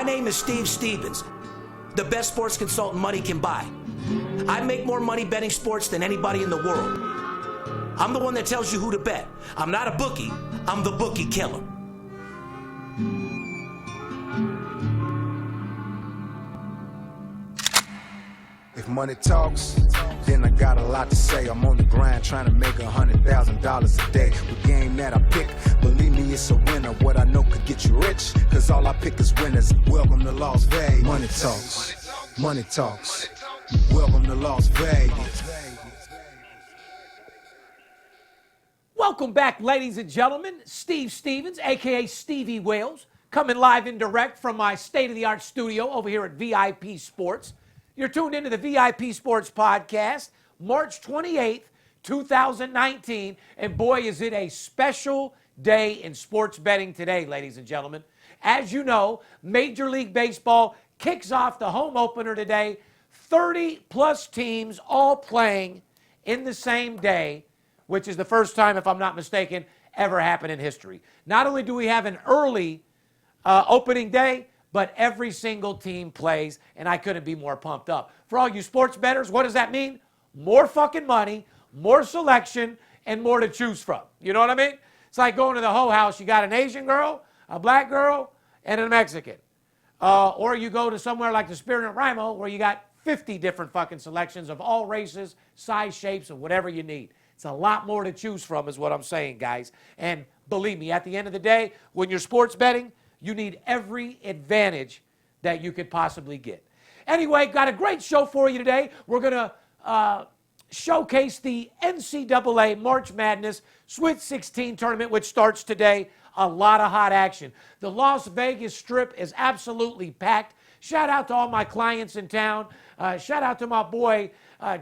name is Steve Stevens, the best sports consultant money can buy. I make more money betting sports than anybody in the world. I'm the one that tells you who to bet. I'm not a bookie, I'm the Bookie Killer. If money talks, then I got a lot to say. I'm on the grind trying to make $100,000 a day. With game that I pick, believe me, it's a winner. What I know could get you rich, cause all I pick is winners. Welcome to Las Vegas. Money talks, money talks. Welcome to Las Vegas. Welcome back, ladies and gentlemen. Steve Stevens, a.k.a. Stevie Wales, coming live and direct from my state-of-the-art studio over here at VIP Sports. You're tuned into the VIP Sports Podcast, March 28th, 2019. And boy, is it a special day in sports betting today, ladies and gentlemen. As you know, Major League Baseball kicks off the home opener today. 30-plus teams all playing in the same day, which is the first time, if I'm not mistaken, ever happened in history. Not only do we have an early opening day, but every single team plays, and I couldn't be more pumped up. For all you sports bettors, what does that mean? More fucking money, more selection, and more to choose from. You know what I mean? It's like going to the Hoe House. You got an Asian girl, a black girl, and a Mexican. Or you go to somewhere like the Spirit of Rimo where you got 50 different fucking selections of all races, size, shapes, and whatever you need. It's a lot more to choose from is what I'm saying, guys. And believe me, at the end of the day, when you're sports betting, you need every advantage that you could possibly get. Anyway, got a great show for you today. We're going to showcase the NCAA March Madness Sweet 16 tournament, which starts today. A lot of hot action. The Las Vegas Strip is absolutely packed. Shout out to all my clients in town. Shout out to my boy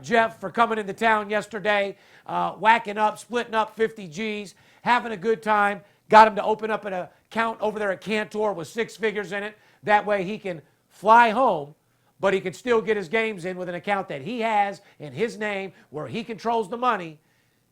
Jeff for coming into town yesterday, whacking up, splitting up 50 G's, having a good time. Got him to open up an account over there at Cantor with 6 figures in it. That way he can fly home, but he can still get his games in with an account that he has in his name where he controls the money.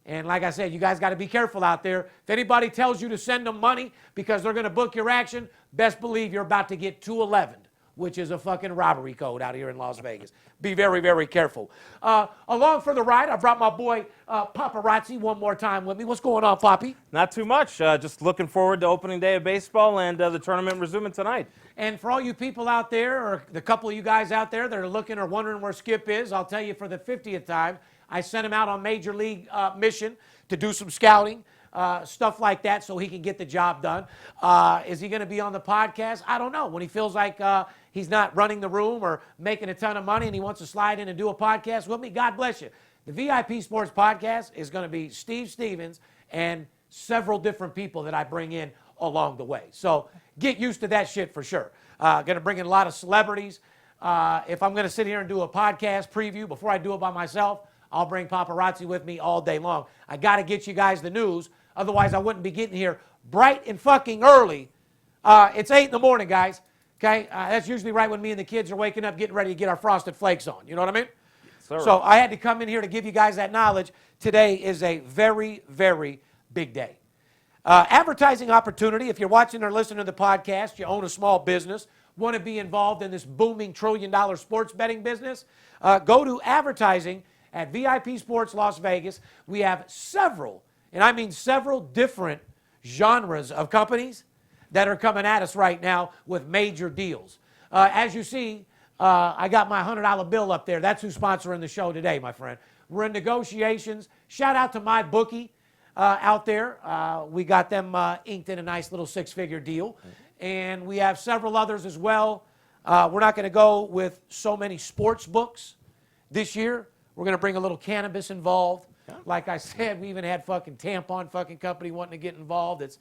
And like I said, you guys got to be careful out there. If anybody tells you to send them money because they're going to book your action, best believe you're about to get 211, which is a fucking robbery code out here in Las Vegas. Be very, very careful. Along for the ride, I brought my boy Paparazzi one more time with me. What's going on, Poppy? Not too much. Just looking forward to opening day of baseball and the tournament resuming tonight. And for all you people out there, or the couple of you guys out there that are looking or wondering where Skip is, I'll tell you for the 50th time, I sent him out on Major League mission to do some scouting. Stuff like that so he can get the job done. Is he going to be on the podcast? I don't know. When he feels like he's not running the room or making a ton of money and he wants to slide in and do a podcast with me, God bless you. The VIP Sports Podcast is going to be Steve Stevens and several different people that I bring in along the way. So get used to that shit for sure. Going to bring in a lot of celebrities. If I'm going to sit here and do a podcast preview before I do it by myself, I'll bring Paparazzi with me all day long. I got to get you guys the news. Otherwise, I wouldn't be getting here bright and fucking early. It's 8 in the morning, guys. Okay? That's usually right when me and the kids are waking up, getting ready to get our Frosted Flakes on. You know what I mean? Yes, sir. So I had to come in here to give you guys that knowledge. Today is a very, very big day. Advertising opportunity. If you're watching or listening to the podcast, you own a small business, want to be involved in this booming trillion-dollar sports betting business, go to advertising at VIP Sports Las Vegas. We have several, and I mean several different genres of companies that are coming at us right now with major deals. As you see, I got my $100 bill up there. That's who's sponsoring the show today, my friend. We're in negotiations. Shout out to my bookie out there. We got them inked in a nice little 6-figure deal. And we have several others as well. We're not going to go with so many sports books this year. We're going to bring a little cannabis involved. Yeah. Like I said, we even had fucking tampon fucking company wanting to get involved. It's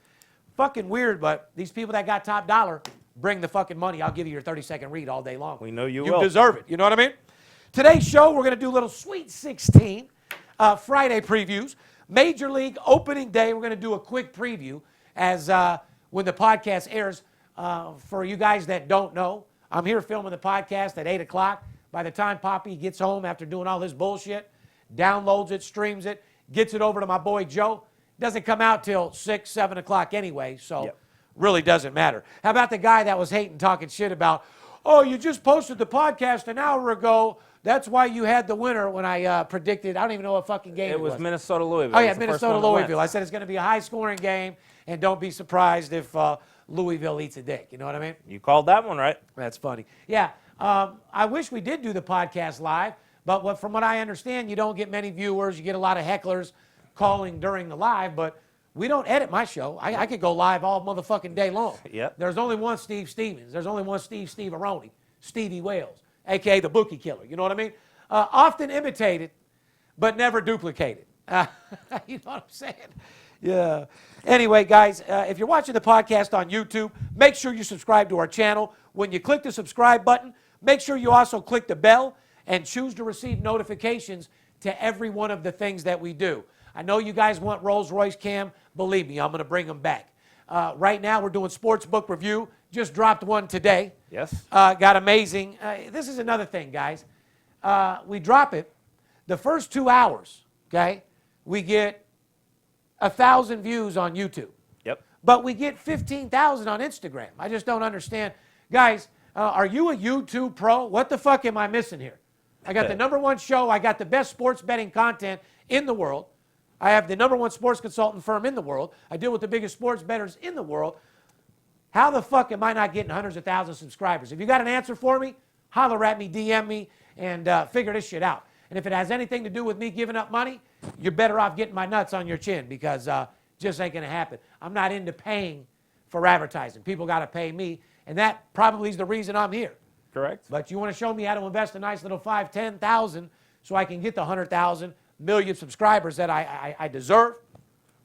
fucking weird, but these people that got top dollar, bring the fucking money. I'll give you your 30-second read all day long. We know you will. You deserve it. You know what I mean? Today's show, we're going to do a little Sweet 16 Friday previews. Major League opening day, we're going to do a quick preview as when the podcast airs. For you guys that don't know, I'm here filming the podcast at 8 o'clock. By the time Poppy gets home after doing all this bullshit, downloads it, streams it, gets it over to my boy Joe, doesn't come out till 6, 7 o'clock anyway. So really doesn't matter. How about the guy that was hating, talking shit about, oh, you just posted the podcast an hour ago. That's why you had the winner when I predicted. I don't even know what fucking game it was. It was Minnesota-Louisville. Oh, yeah, Minnesota-Louisville. I said it's going to be a high-scoring game, and don't be surprised if Louisville eats a dick. You know what I mean? You called that one right. That's funny. Yeah, I wish we did do the podcast live, but from what I understand, you don't get many viewers. You get a lot of hecklers calling during the live, but we don't edit my show. I could go live all motherfucking day long. Yep. There's only one Steve Stevens. There's only one Steve Aroni, Stevie Wales, a.k.a. the Bookie Killer. You know what I mean? Often imitated, but never duplicated. You know what I'm saying? Yeah. Anyway, guys, if you're watching the podcast on YouTube, make sure you subscribe to our channel. When you click the subscribe button, make sure you also click the bell and choose to receive notifications to every one of the things that we do. I know you guys want Rolls-Royce Cam. Believe me, I'm going to bring them back. Right now, we're doing Sportsbook Review. Just dropped one today. Yes. Got amazing. This is another thing, guys. We drop it. The first 2 hours, okay, we get 1,000 views on YouTube. Yep. But we get 15,000 on Instagram. I just don't understand. Guys, are you a YouTube pro? What the fuck am I missing here? I got the #1 show. I got the best sports betting content in the world. I have the #1 sports consultant firm in the world. I deal with the biggest sports bettors in the world. How the fuck am I not getting hundreds of thousands of subscribers? If you got an answer for me, holler at me, DM me, and figure this shit out. And if it has anything to do with me giving up money, you're better off getting my nuts on your chin because just ain't going to happen. I'm not into paying for advertising. People got to pay me, and that probably is the reason I'm here. Correct. But you want to show me how to invest a nice little 5, 10,000 so I can get the 100,000 million subscribers that I deserve,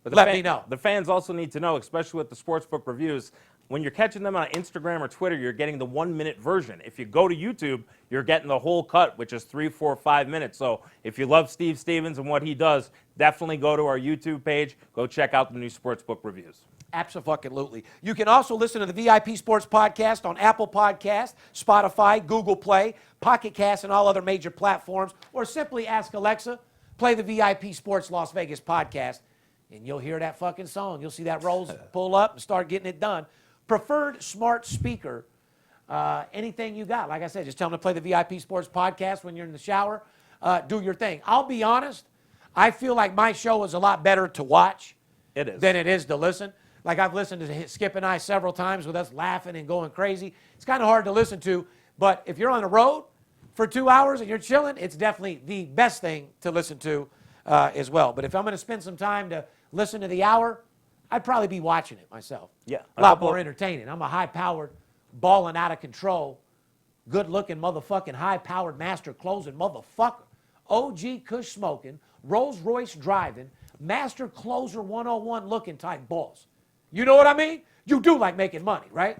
But let me know. The fans also need to know, especially with the sportsbook reviews, when you're catching them on Instagram or Twitter, you're getting the 1-minute version. If you go to YouTube, you're getting the whole cut, which is 3, 4, 5 minutes. So if you love Steve Stevens and what he does, definitely go to our YouTube page. Go check out the new sportsbook reviews. Absolutely. You can also listen to the VIP Sports Podcast on Apple Podcast, Spotify, Google Play, Pocket Cast, and all other major platforms. Or simply ask Alexa, play the VIP Sports Las Vegas podcast, and you'll hear that fucking song. You'll see that Rolls pull up and start getting it done. Preferred smart speaker, anything you got. Like I said, just tell them to play the VIP Sports Podcast when you're in the shower. Do your thing. I'll be honest, I feel like my show is a lot better to watch than it is to listen. Like I've listened to Skip and I several times with us laughing and going crazy. It's kind of hard to listen to, but if you're on the road for 2 hours and you're chilling, it's definitely the best thing to listen to as well. But if I'm going to spend some time to listen to the hour, I'd probably be watching it myself. Yeah. A lot more entertaining. I'm a high-powered, balling out of control, good-looking motherfucking high-powered master closing motherfucker. OG Kush smoking, Rolls-Royce driving, master closer 101 looking type boss. You know what I mean? You do like making money, right?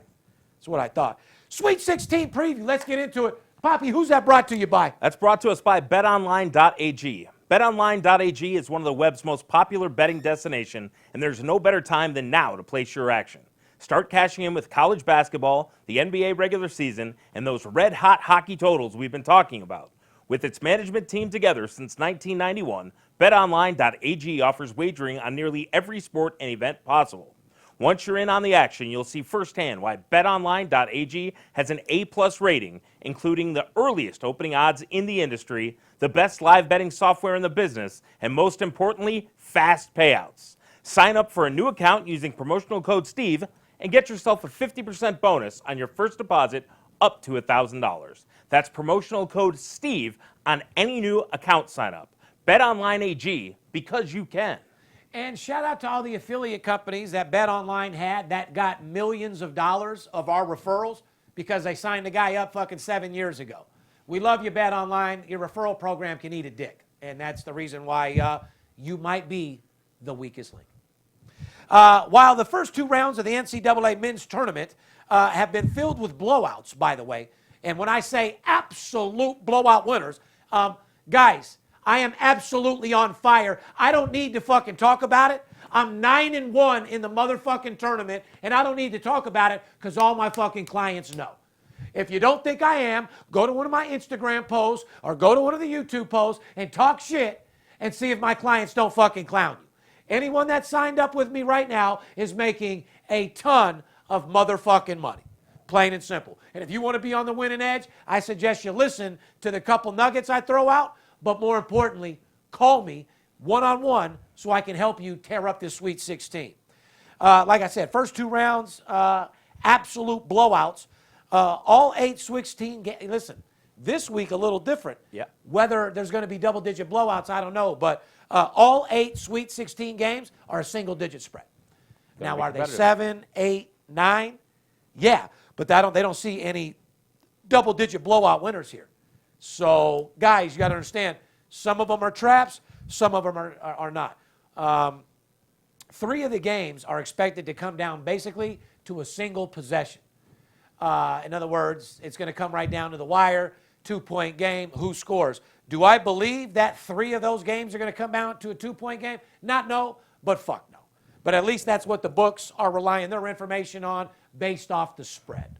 That's what I thought. Sweet 16 preview. Let's get into it. Poppy, who's that brought to you by? That's brought to us by betonline.ag. BetOnline.ag is one of the web's most popular betting destination, and there's no better time than now to place your action. Start cashing in with college basketball, the NBA regular season, and those red-hot hockey totals we've been talking about. With its management team together since 1991, BetOnline.ag offers wagering on nearly every sport and event possible. Once you're in on the action, you'll see firsthand why BetOnline.ag has an A+ rating, including the earliest opening odds in the industry, the best live betting software in the business, and most importantly, fast payouts. Sign up for a new account using promotional code STEVE and get yourself a 50% bonus on your first deposit up to $1,000. That's promotional code STEVE on any new account sign up. BetOnline AG, because you can. And shout out to all the affiliate companies that BetOnline had that got millions of dollars of our referrals because they signed the guy up fucking 7 years ago. We love you, BetOnline. Your referral program can eat a dick. And that's the reason why you might be the weakest link. While the first 2 rounds of the NCAA men's tournament have been filled with blowouts, by the way, and when I say absolute blowout winners, guys, I am absolutely on fire. I don't need to fucking talk about it. I'm 9-1 in the motherfucking tournament, and I don't need to talk about it because all my fucking clients know. If you don't think I am, go to one of my Instagram posts or go to one of the YouTube posts and talk shit and see if my clients don't fucking clown you. Anyone that signed up with me right now is making a ton of motherfucking money. Plain and simple. And if you want to be on the winning edge, I suggest you listen to the couple nuggets I throw out, but more importantly, call me one-on-one so I can help you tear up this Sweet 16. Like I said, first 2 rounds, absolute blowouts. All 8 16 games. Listen, this week a little different. Yeah. Whether there's going to be double-digit blowouts, I don't know. But all 8 Sweet 16 games are a single-digit spread. Now, are they 7, 8, 9? Yeah, but they don't see any double-digit blowout winners here. So, guys, you got to understand, some of them are traps, some of them are not. 3 of the games are expected to come down basically to a single possession. In other words, it's going to come right down to the wire, 2-point game, who scores. Do I believe that 3 of those games are going to come down to a 2-point game? Not no, but fuck no. But at least that's what the books are relying their information on based off the spread.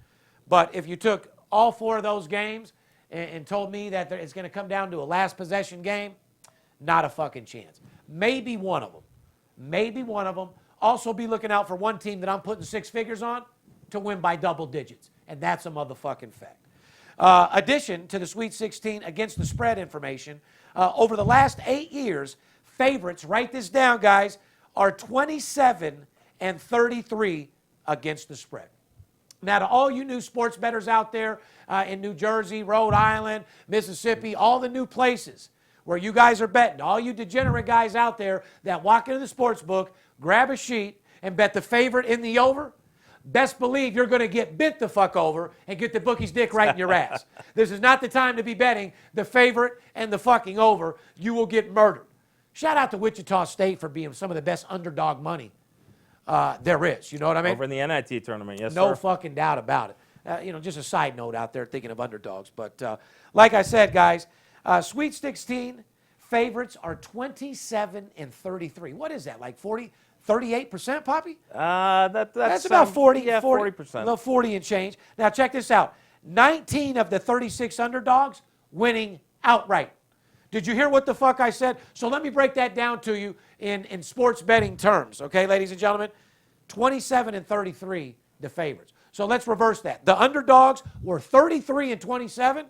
But if you took all 4 of those games and told me that it's going to come down to a last possession game, not a fucking chance. Maybe one of them. Maybe one of them. Also be looking out for one team that I'm putting 6 figures on to win by double digits. And that's a motherfucking fact. Addition to the Sweet 16 against the spread information, over the last 8 years, favorites, write this down, guys, are 27 and 33 against the spread. Now, to all you new sports bettors out there in New Jersey, Rhode Island, Mississippi, all the new places where you guys are betting, all you degenerate guys out there that walk into the sports book, grab a sheet, and bet the favorite in the over, best believe you're going to get bent the fuck over and get the bookie's dick right in your ass. This is not the time to be betting the favorite and the fucking over. You will get murdered. Shout out to Wichita State for being some of the best underdog money there is. You know what I mean? Over in the NIT tournament, yes, no sir. fucking doubt about it. Just a side note out there thinking of underdogs. But like I said, guys, Sweet 16 favorites are 27 and 33. What is that, like 40, 38%, Poppy? That's about 40. Yeah, 40%. About 40 and change. Now, check this out. 19 of the 36 underdogs winning outright. Did you hear what the fuck I said? So let me break that down to you in sports betting terms, okay, ladies and gentlemen? 27 and 33, the favorites. So let's reverse that. The underdogs were 33 and 27,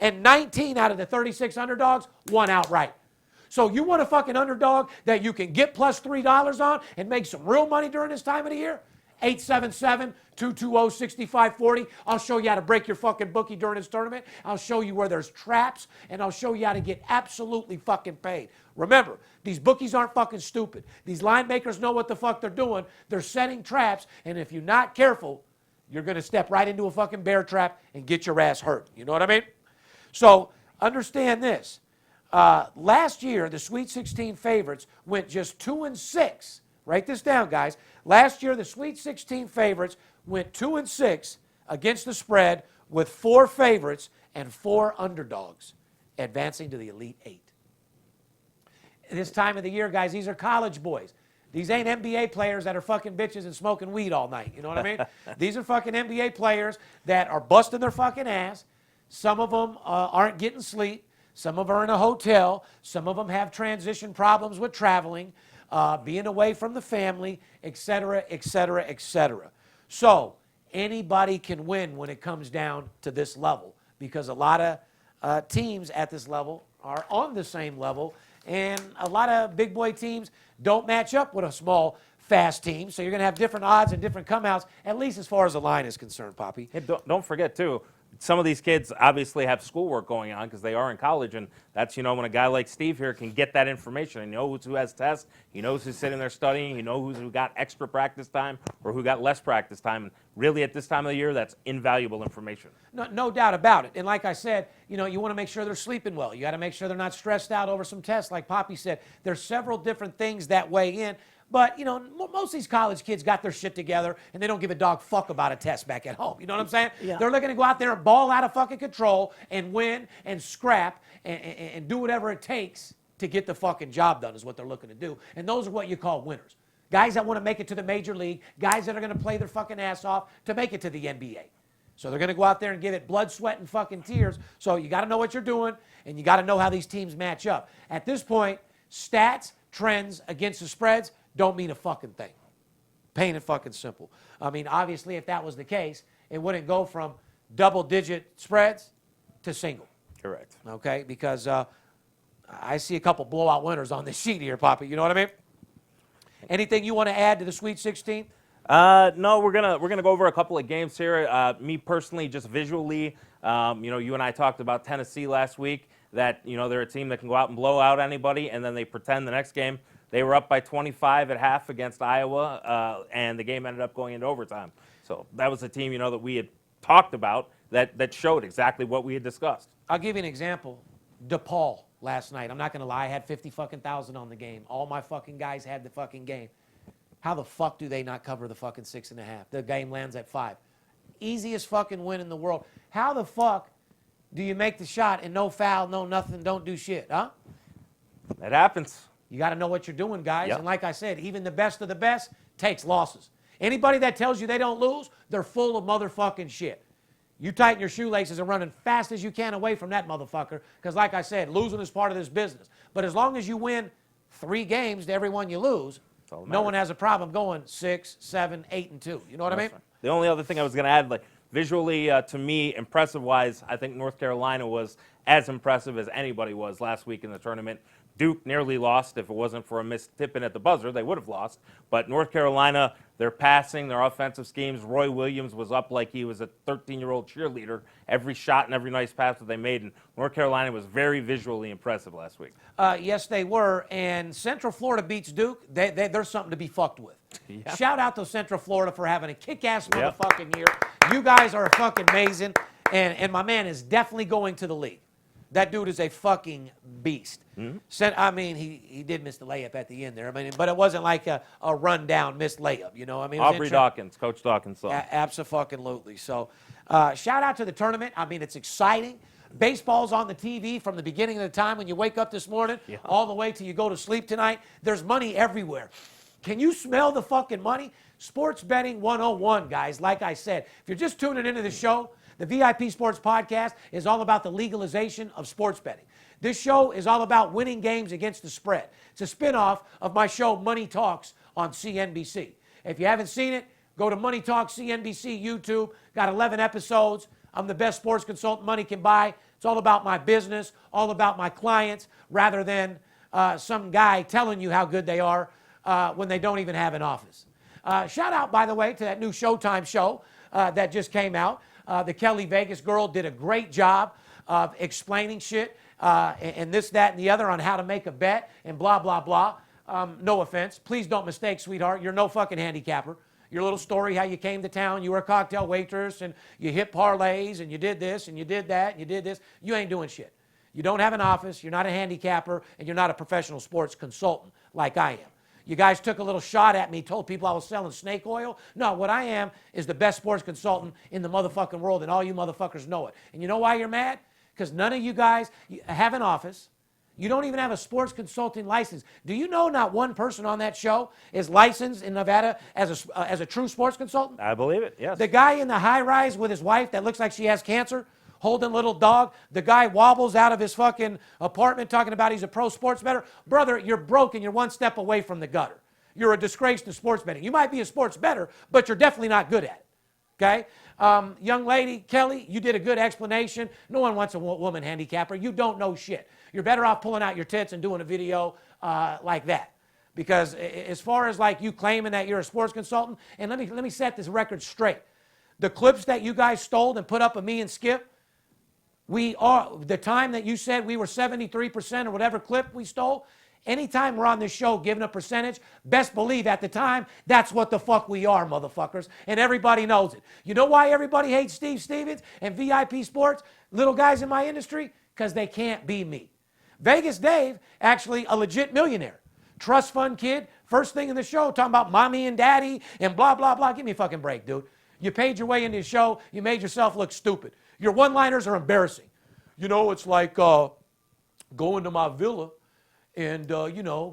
and 19 out of the 36 underdogs won outright. So you want a fucking underdog that you can get plus $3 on and make some real money during this time of the year? 877-220-6540. I'll show you how to break your fucking bookie during this tournament. I'll show you where there's traps, and I'll show you how to get absolutely fucking paid. Remember, these bookies aren't fucking stupid. These line makers know what the fuck they're doing. They're setting traps, and if you're not careful, you're going to step right into a fucking bear trap and get your ass hurt. You know what I mean? So understand this. Last year, the Sweet 16 favorites went just 2-6. Write this down, guys. Last year, the Sweet 16 favorites went 2-6 against the spread with 4 favorites and 4 underdogs advancing to the Elite 8. This time of the year, guys, these are college boys. These ain't NBA players that are fucking bitches and smoking weed all night. You know what I mean? These are fucking NBA players that are busting their fucking ass. Some of them aren't getting sleep. Some of them are in a hotel. Some of them have transition problems with traveling, being away from the family, etc., etc., etc. So anybody can win when it comes down to this level because a lot of teams at this level are on the same level, and a lot of big boy teams don't match up with a small, fast team. So you're going to have different odds and different come-outs, at least as far as the line is concerned, Poppy. Hey, don't forget, too, some of these kids obviously have schoolwork going on because they are in college, and that's, when a guy like Steve here can get that information and knows who has tests, he knows who's sitting there studying, he knows who got extra practice time or who got less practice time. And really, at this time of the year, that's invaluable information. No doubt about it. And like I said, you want to make sure they're sleeping well. You got to make sure they're not stressed out over some tests. Like Poppy said, there's several different things that weigh in. But, most of these college kids got their shit together, and they don't give a dog fuck about a test back at home. You know what I'm saying? Yeah. They're looking to go out there and ball out of fucking control and win and scrap and do whatever it takes to get the fucking job done is what they're looking to do. And those are what you call winners. Guys that want to make it to the major league, guys that are going to play their fucking ass off to make it to the NBA. So they're going to go out there and give it blood, sweat, and fucking tears. So you got to know what you're doing, and you got to know how these teams match up. At this point, stats, trends against the spreads don't mean a fucking thing. Plain and fucking simple. I mean, obviously, if that was the case, it wouldn't go from double-digit spreads to single. Correct. Okay, because I see a couple blowout winners on this sheet here, Poppy. You know what I mean? Anything you want to add to the Sweet 16? No, we're gonna go over a couple of games here. Me personally, just visually, you and I talked about Tennessee last week. That they're a team that can go out and blow out anybody, and then they pretend the next game they were up by 25 at half against Iowa, and the game ended up going into overtime. So that was a team that we had talked about that showed exactly what we had discussed. I'll give you an example. DePaul last night. I'm not gonna lie, I had 50 fucking thousand on the game. All my fucking guys had the fucking game. How the fuck do they not cover the fucking 6.5? The game lands at 5. Easiest fucking win in the world. How the fuck do you make the shot and no foul, no nothing, don't do shit, huh? That happens. You got to know what you're doing, guys. Yep. And like I said, even the best of the best takes losses. Anybody that tells you they don't lose, they're full of motherfucking shit. You tighten your shoelaces and run as fast as you can away from that motherfucker because, like I said, losing is part of this business. But as long as you win 3 games to every one you lose, no one has a problem going 6, 7, 8, and 2. You know what I mean? Right. The only other thing I was going to add, visually, to me, impressive-wise, I think North Carolina was as impressive as anybody was last week in the tournament. Duke nearly lost. If it wasn't for a missed tip-in at the buzzer, they would have lost. But North Carolina, their passing, their offensive schemes, Roy Williams was up like he was a 13-year-old cheerleader. Every shot and every nice pass that they made. And North Carolina was very visually impressive last week. Yes, they were. And Central Florida beats Duke. They're something to be fucked with. Yeah. Shout out to Central Florida for having a kick-ass motherfucking year. You guys are fucking amazing. And my man is definitely going to the league. That dude is a fucking beast. Mm-hmm. He did miss the layup at the end there. But it wasn't like a run-down missed layup. You know what I mean? Aubrey Dawkins, Coach Dawkins' son. Abso-fucking-lutely. So shout out to the tournament. I mean, it's exciting. Baseball's on the TV from the beginning of the time when you wake up this morning all the way till you go to sleep tonight. There's money everywhere. Can you smell the fucking money? Sports betting 101, guys. Like I said, if you're just tuning into the show, the VIP Sports Podcast is all about the legalization of sports betting. This show is all about winning games against the spread. It's a spinoff of my show, Money Talks, on CNBC. If you haven't seen it, go to Money Talks CNBC YouTube. Got 11 episodes. I'm the best sports consultant money can buy. It's all about my business, all about my clients, rather than some guy telling you how good they are when they don't even have an office. Shout out, by the way, to that new Showtime show that just came out. The Kelly Vegas girl did a great job of explaining shit and this, that, and the other on how to make a bet and blah, blah, blah. No offense. Please don't mistake, sweetheart. You're no fucking handicapper. Your little story, how you came to town, you were a cocktail waitress, and you hit parlays, and you did this, and you did that, and you did this. You ain't doing shit. You don't have an office, you're not a handicapper, and you're not a professional sports consultant like I am. You guys took a little shot at me, told people I was selling snake oil. No, what I am is the best sports consultant in the motherfucking world, and all you motherfuckers know it. And you know why you're mad? Because none of you guys have an office. You don't even have a sports consulting license. Do you know not one person on that show is licensed in Nevada as a true sports consultant? I believe it, yes. The guy in the high-rise with his wife that looks like she has cancer, holding a little dog. The guy wobbles out of his fucking apartment talking about he's a pro sports bettor. Brother, you're broke and you're one step away from the gutter. You're a disgrace to sports betting. You might be a sports bettor, but you're definitely not good at it, okay? Young lady, Kelly, you did a good explanation. No one wants a woman handicapper. You don't know shit. You're better off pulling out your tits and doing a video like that. Because as far as like you claiming that you're a sports consultant, and let me set this record straight. The clips that you guys stole and put up of me and Skip, the time that you said we were 73% or whatever clip we stole, anytime we're on this show giving a percentage, best believe at the time, that's what the fuck we are, motherfuckers. And everybody knows it. You know why everybody hates Steve Stevens and VIP Sports, little guys in my industry? Because they can't be me. Vegas Dave, actually a legit millionaire. Trust fund kid, first thing in the show, talking about mommy and daddy and blah, blah, blah. Give me a fucking break, dude. You paid your way into the show. You made yourself look stupid. Your one-liners are embarrassing. You know, it's like going to my villa and,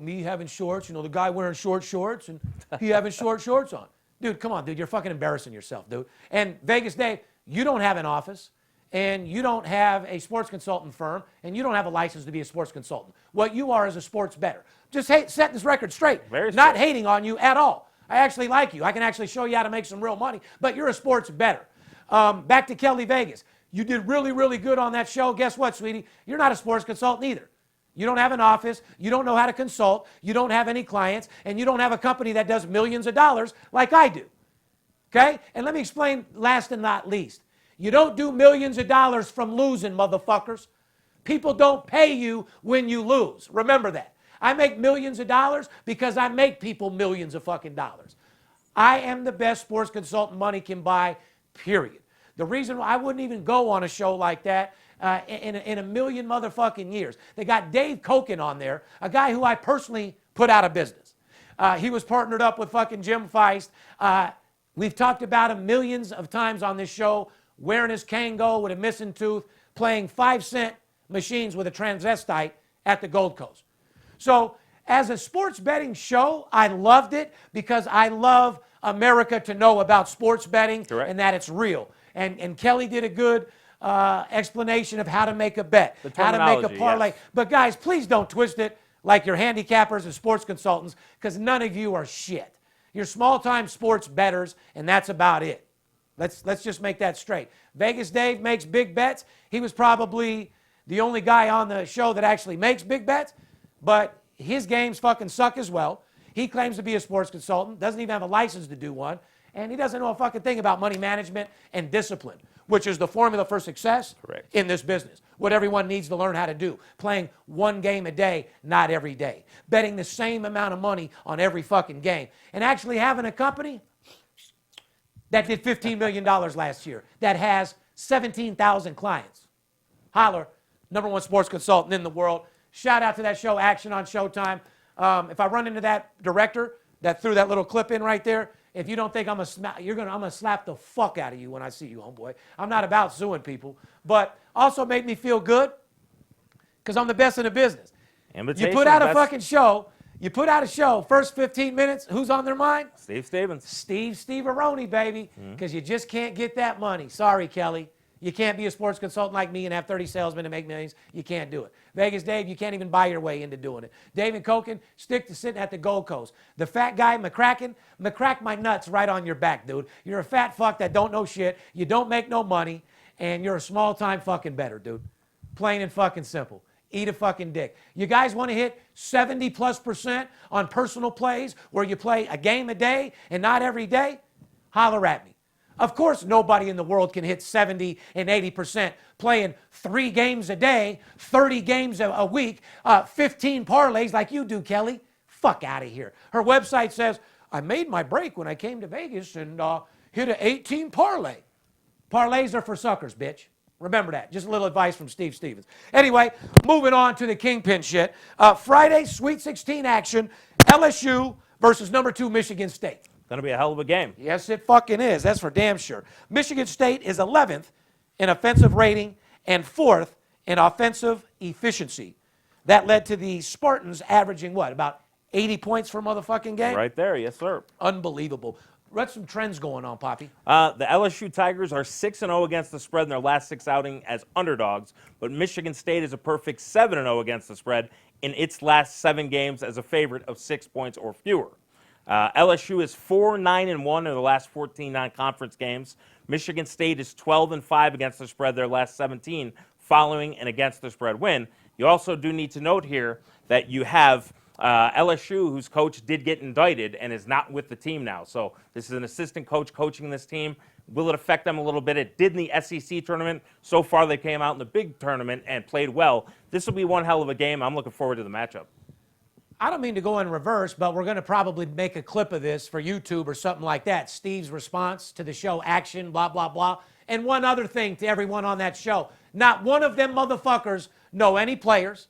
me having shorts, the guy wearing short shorts and he having short shorts on. Dude, come on, dude. You're fucking embarrassing yourself, dude. And Vegas Dave, you don't have an office and you don't have a sports consultant firm and you don't have a license to be a sports consultant. What you are is a sports bettor. Just setting this record straight. Very Not straight. hating on you at all. I actually like you. I can actually show you how to make some real money, but you're a sports bettor. Back to Kelly Vegas. You did really, really good on that show. Guess what, sweetie? You're not a sports consultant either. You don't have an office. You don't know how to consult. You don't have any clients. And you don't have a company that does millions of dollars like I do. Okay? And let me explain last and not least. You don't do millions of dollars from losing, motherfuckers. People don't pay you when you lose. Remember that. I make millions of dollars because I make people millions of fucking dollars. I am the best sports consultant money can buy, period. The reason why I wouldn't even go on a show like that in a million motherfucking years. They got Dave Koken on there, a guy who I personally put out of business. He was partnered up with fucking Jim Feist. We've talked about him millions of times on this show, wearing his Kango with a missing tooth, playing 5-cent machines with a transvestite at the Gold Coast. So as a sports betting show, I loved it because I love America to know about sports betting. Correct. And that it's real. And Kelly did a good explanation of how to make a bet, how to make a parlay. Yes. But guys, please don't twist it like you're handicappers and sports consultants, because none of you are shit. You're small-time sports bettors, and that's about it. Let's just make that straight. Vegas Dave makes big bets. He was probably the only guy on the show that actually makes big bets, but his games fucking suck as well. He claims to be a sports consultant, doesn't even have a license to do one, and he doesn't know a fucking thing about money management and discipline, which is the formula for success in this business. What everyone needs to learn how to do. Playing one game a day, not every day. Betting the same amount of money on every fucking game. And actually having a company that did $15 million last year, that has 17,000 clients. Holler, #1 sports consultant in the world. Shout out to that show, Action on Showtime. If I run into that director that threw that little clip in right there, if you don't think I'm gonna slap the fuck out of you when I see you, homeboy. I'm not about suing people, but also made me feel good because I'm the best in the business. You put out a fucking show. You put out a show. First 15 minutes, who's on their mind? Steve Stevens. Steve-Aroni, baby, because you just can't get that money. Sorry, Kelly. You can't be a sports consultant like me and have 30 salesmen to make millions. You can't do it. Vegas Dave, you can't even buy your way into doing it. David Koken, stick to sitting at the Gold Coast. The fat guy, McCracken my nuts right on your back, dude. You're a fat fuck that don't know shit. You don't make no money, and you're a small-time fucking bettor, dude. Plain and fucking simple. Eat a fucking dick. You guys want to hit 70+% on personal plays where you play a game a day and not every day? Holler at me. Of course, nobody in the world can hit 70 and 80% playing 3 games a day, 30 games a week, 15 parlays like you do, Kelly. Fuck out of here. Her website says, I made my break when I came to Vegas and hit an 18 parlay. Parlays are for suckers, bitch. Remember that. Just a little advice from Steve Stevens. Anyway, moving on to the kingpin shit. Friday, Sweet 16 action, LSU versus #2 Michigan State. Going to be a hell of a game. Yes, it fucking is. That's for damn sure. Michigan State is 11th in offensive rating and 4th in offensive efficiency. That led to the Spartans averaging what, about 80 points per motherfucking game? Right there, yes, sir. Unbelievable. What's some trends going on, Poppy? The LSU Tigers are 6-0 against the spread in their last 6 outings as underdogs, but Michigan State is a perfect 7-0 against the spread in its last 7 games as a favorite of 6 points or fewer. LSU is 4-9-1 in the last 14 non-conference games. Michigan State is 12-5 against the spread their last 17 following an against the spread win. You also do need to note here that you have LSU, whose coach did get indicted and is not with the team now. So this is an assistant coach coaching this team. Will it affect them a little bit? It did in the SEC tournament. So far, they came out in the big tournament and played well. This will be one hell of a game. I'm looking forward to the matchup. I don't mean to go in reverse, but we're going to probably make a clip of this for YouTube or something like that. Steve's response to the show, Action, blah, blah, blah. And one other thing to everyone on that show. Not one of them motherfuckers know any players.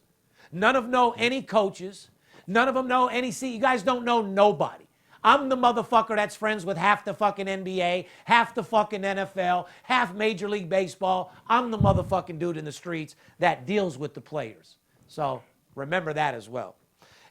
None of them know any coaches. None of them know any You guys don't know nobody. I'm the motherfucker that's friends with half the fucking NBA, half the fucking NFL, half Major League Baseball. I'm the motherfucking dude in the streets that deals with the players. So remember that as well.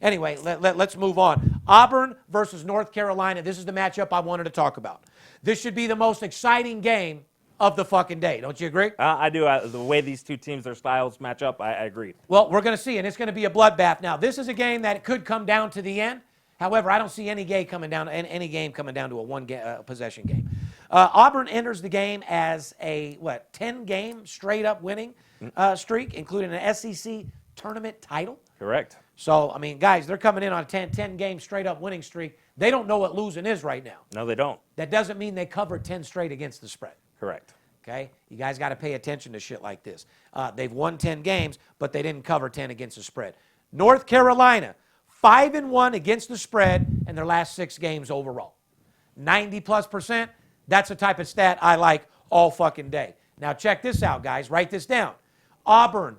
Anyway, let's move on. Auburn versus North Carolina. This is the matchup I wanted to talk about. This should be the most exciting game of the fucking day. Don't you agree? I do. The way these two teams, their styles match up, I agree. Well, we're going to see, and it's going to be a bloodbath. Now, this is a game that could come down to the end, However, I don't see any game coming down to a possession game. Auburn enters the game as a 10-game straight up winning streak, including an SEC tournament title. Correct. So, I mean, guys, they're coming in on a 10-game straight up winning streak. They don't know what losing is right now. No, they don't. That doesn't mean they covered 10 straight against the spread. Correct. Okay? You guys got to pay attention to shit like this. They've won 10 games, but they didn't cover 10 against the spread. North Carolina, 5-1 against the spread in their last 6 games overall. 90+%, that's the type of stat I like all fucking day. Now check this out, guys. Write this down. Auburn,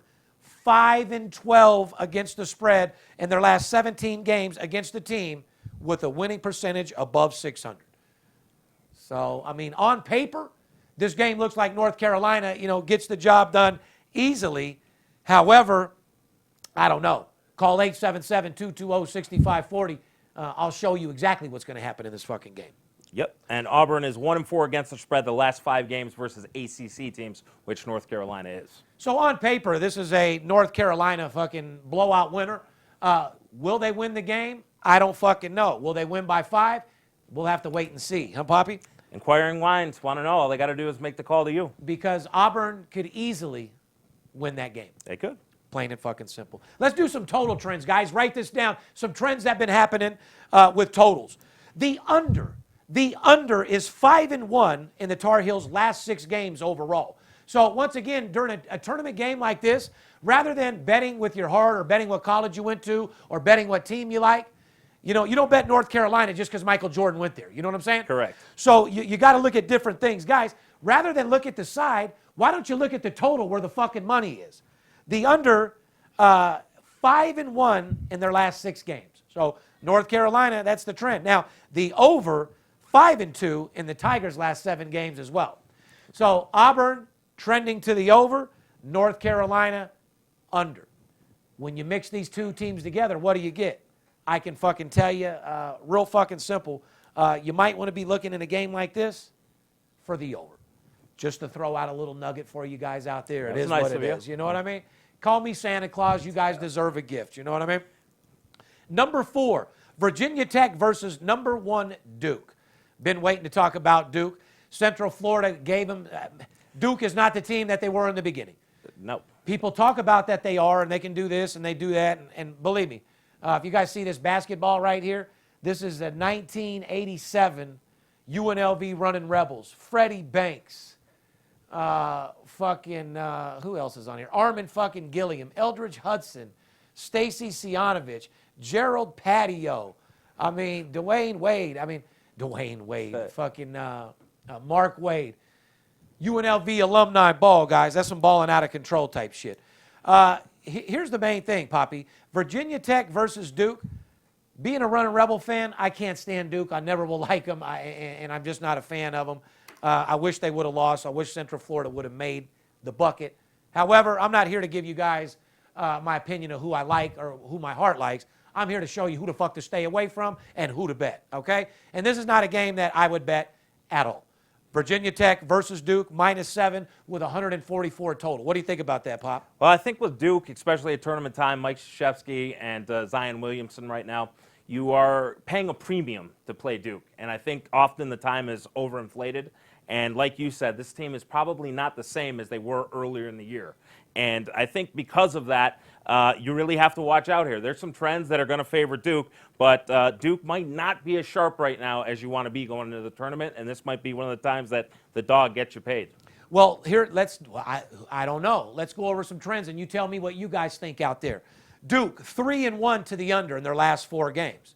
5-12 against the spread in their last 17 games against the team with a winning percentage above 600. So, I mean, on paper, this game looks like North Carolina, gets the job done easily. However, I don't know. Call 877-220-6540. I'll show you exactly what's going to happen in this fucking game. Yep. And Auburn is 1-4 against the spread the last 5 games versus ACC teams, which North Carolina is. So on paper, this is a North Carolina fucking blowout winner. Will they win the game? I don't fucking know. Will they win by 5? We'll have to wait and see. Huh, Poppy? Inquiring minds want to know. All they got to do is make the call to you. Because Auburn could easily win that game. They could. Plain and fucking simple. Let's do some total trends, guys. Write this down. Some trends that have been happening with totals. The under is 5-1 in the Tar Heels' last 6 games overall. So once again, during a tournament game like this, rather than betting with your heart or betting what college you went to or betting what team you like, you don't bet North Carolina just because Michael Jordan went there. You know what I'm saying? Correct. So you got to look at different things. Guys, rather than look at the side, why don't you look at the total where the fucking money is? The under, 5-1 in their last 6 games. So North Carolina, that's the trend. Now, the over, 5-2 in the Tigers' last 7 games as well. So Auburn trending to the over, North Carolina under. When you mix these two teams together, what do you get? I can fucking tell you, real fucking simple. You might want to be looking in a game like this for the over. Just to throw out a little nugget for you guys out there. It is what it is. You know what I mean? Call me Santa Claus. You guys deserve a gift. You know what I mean? Number 4, Virginia Tech versus number 1 Duke. Been waiting to talk about Duke. Central Florida gave them. Duke is not the team that they were in the beginning. No. People talk about that they are, and they can do this and they do that. And believe me, if you guys see this basketball right here, this is a 1987 UNLV Running Rebels. Freddie Banks. Who else is on here? Armin fucking Gilliam. Eldridge Hudson. Stacy Sianovich. Gerald Patio. I mean, Dwayne Wade. Fucking Mark Wade. UNLV alumni ball, guys. That's some balling out of control type shit. Here's the main thing, Poppy. Virginia Tech versus Duke. Being a Running Rebel fan, I can't stand Duke. I never will like them, and I'm just not a fan of them. I wish they would have lost. I wish Central Florida would have made the bucket. However, I'm not here to give you guys my opinion of who I like or who my heart likes. I'm here to show you who the fuck to stay away from and who to bet, okay? And this is not a game that I would bet at all. Virginia Tech versus Duke, -7 with 144 total. What do you think about that, Pop? Well, I think with Duke, especially at tournament time, Mike Krzyzewski and Zion Williamson right now, you are paying a premium to play Duke. And I think often the time is overinflated. And like you said, this team is probably not the same as they were earlier in the year. And I think because of that, you really have to watch out here. There's some trends that are going to favor Duke, but Duke might not be as sharp right now as you want to be going into the tournament, and this might be one of the times that the dog gets you paid. Well, here, I don't know. Let's go over some trends, and you tell me what you guys think out there. Duke, 3-1 to the under in their last 4 games.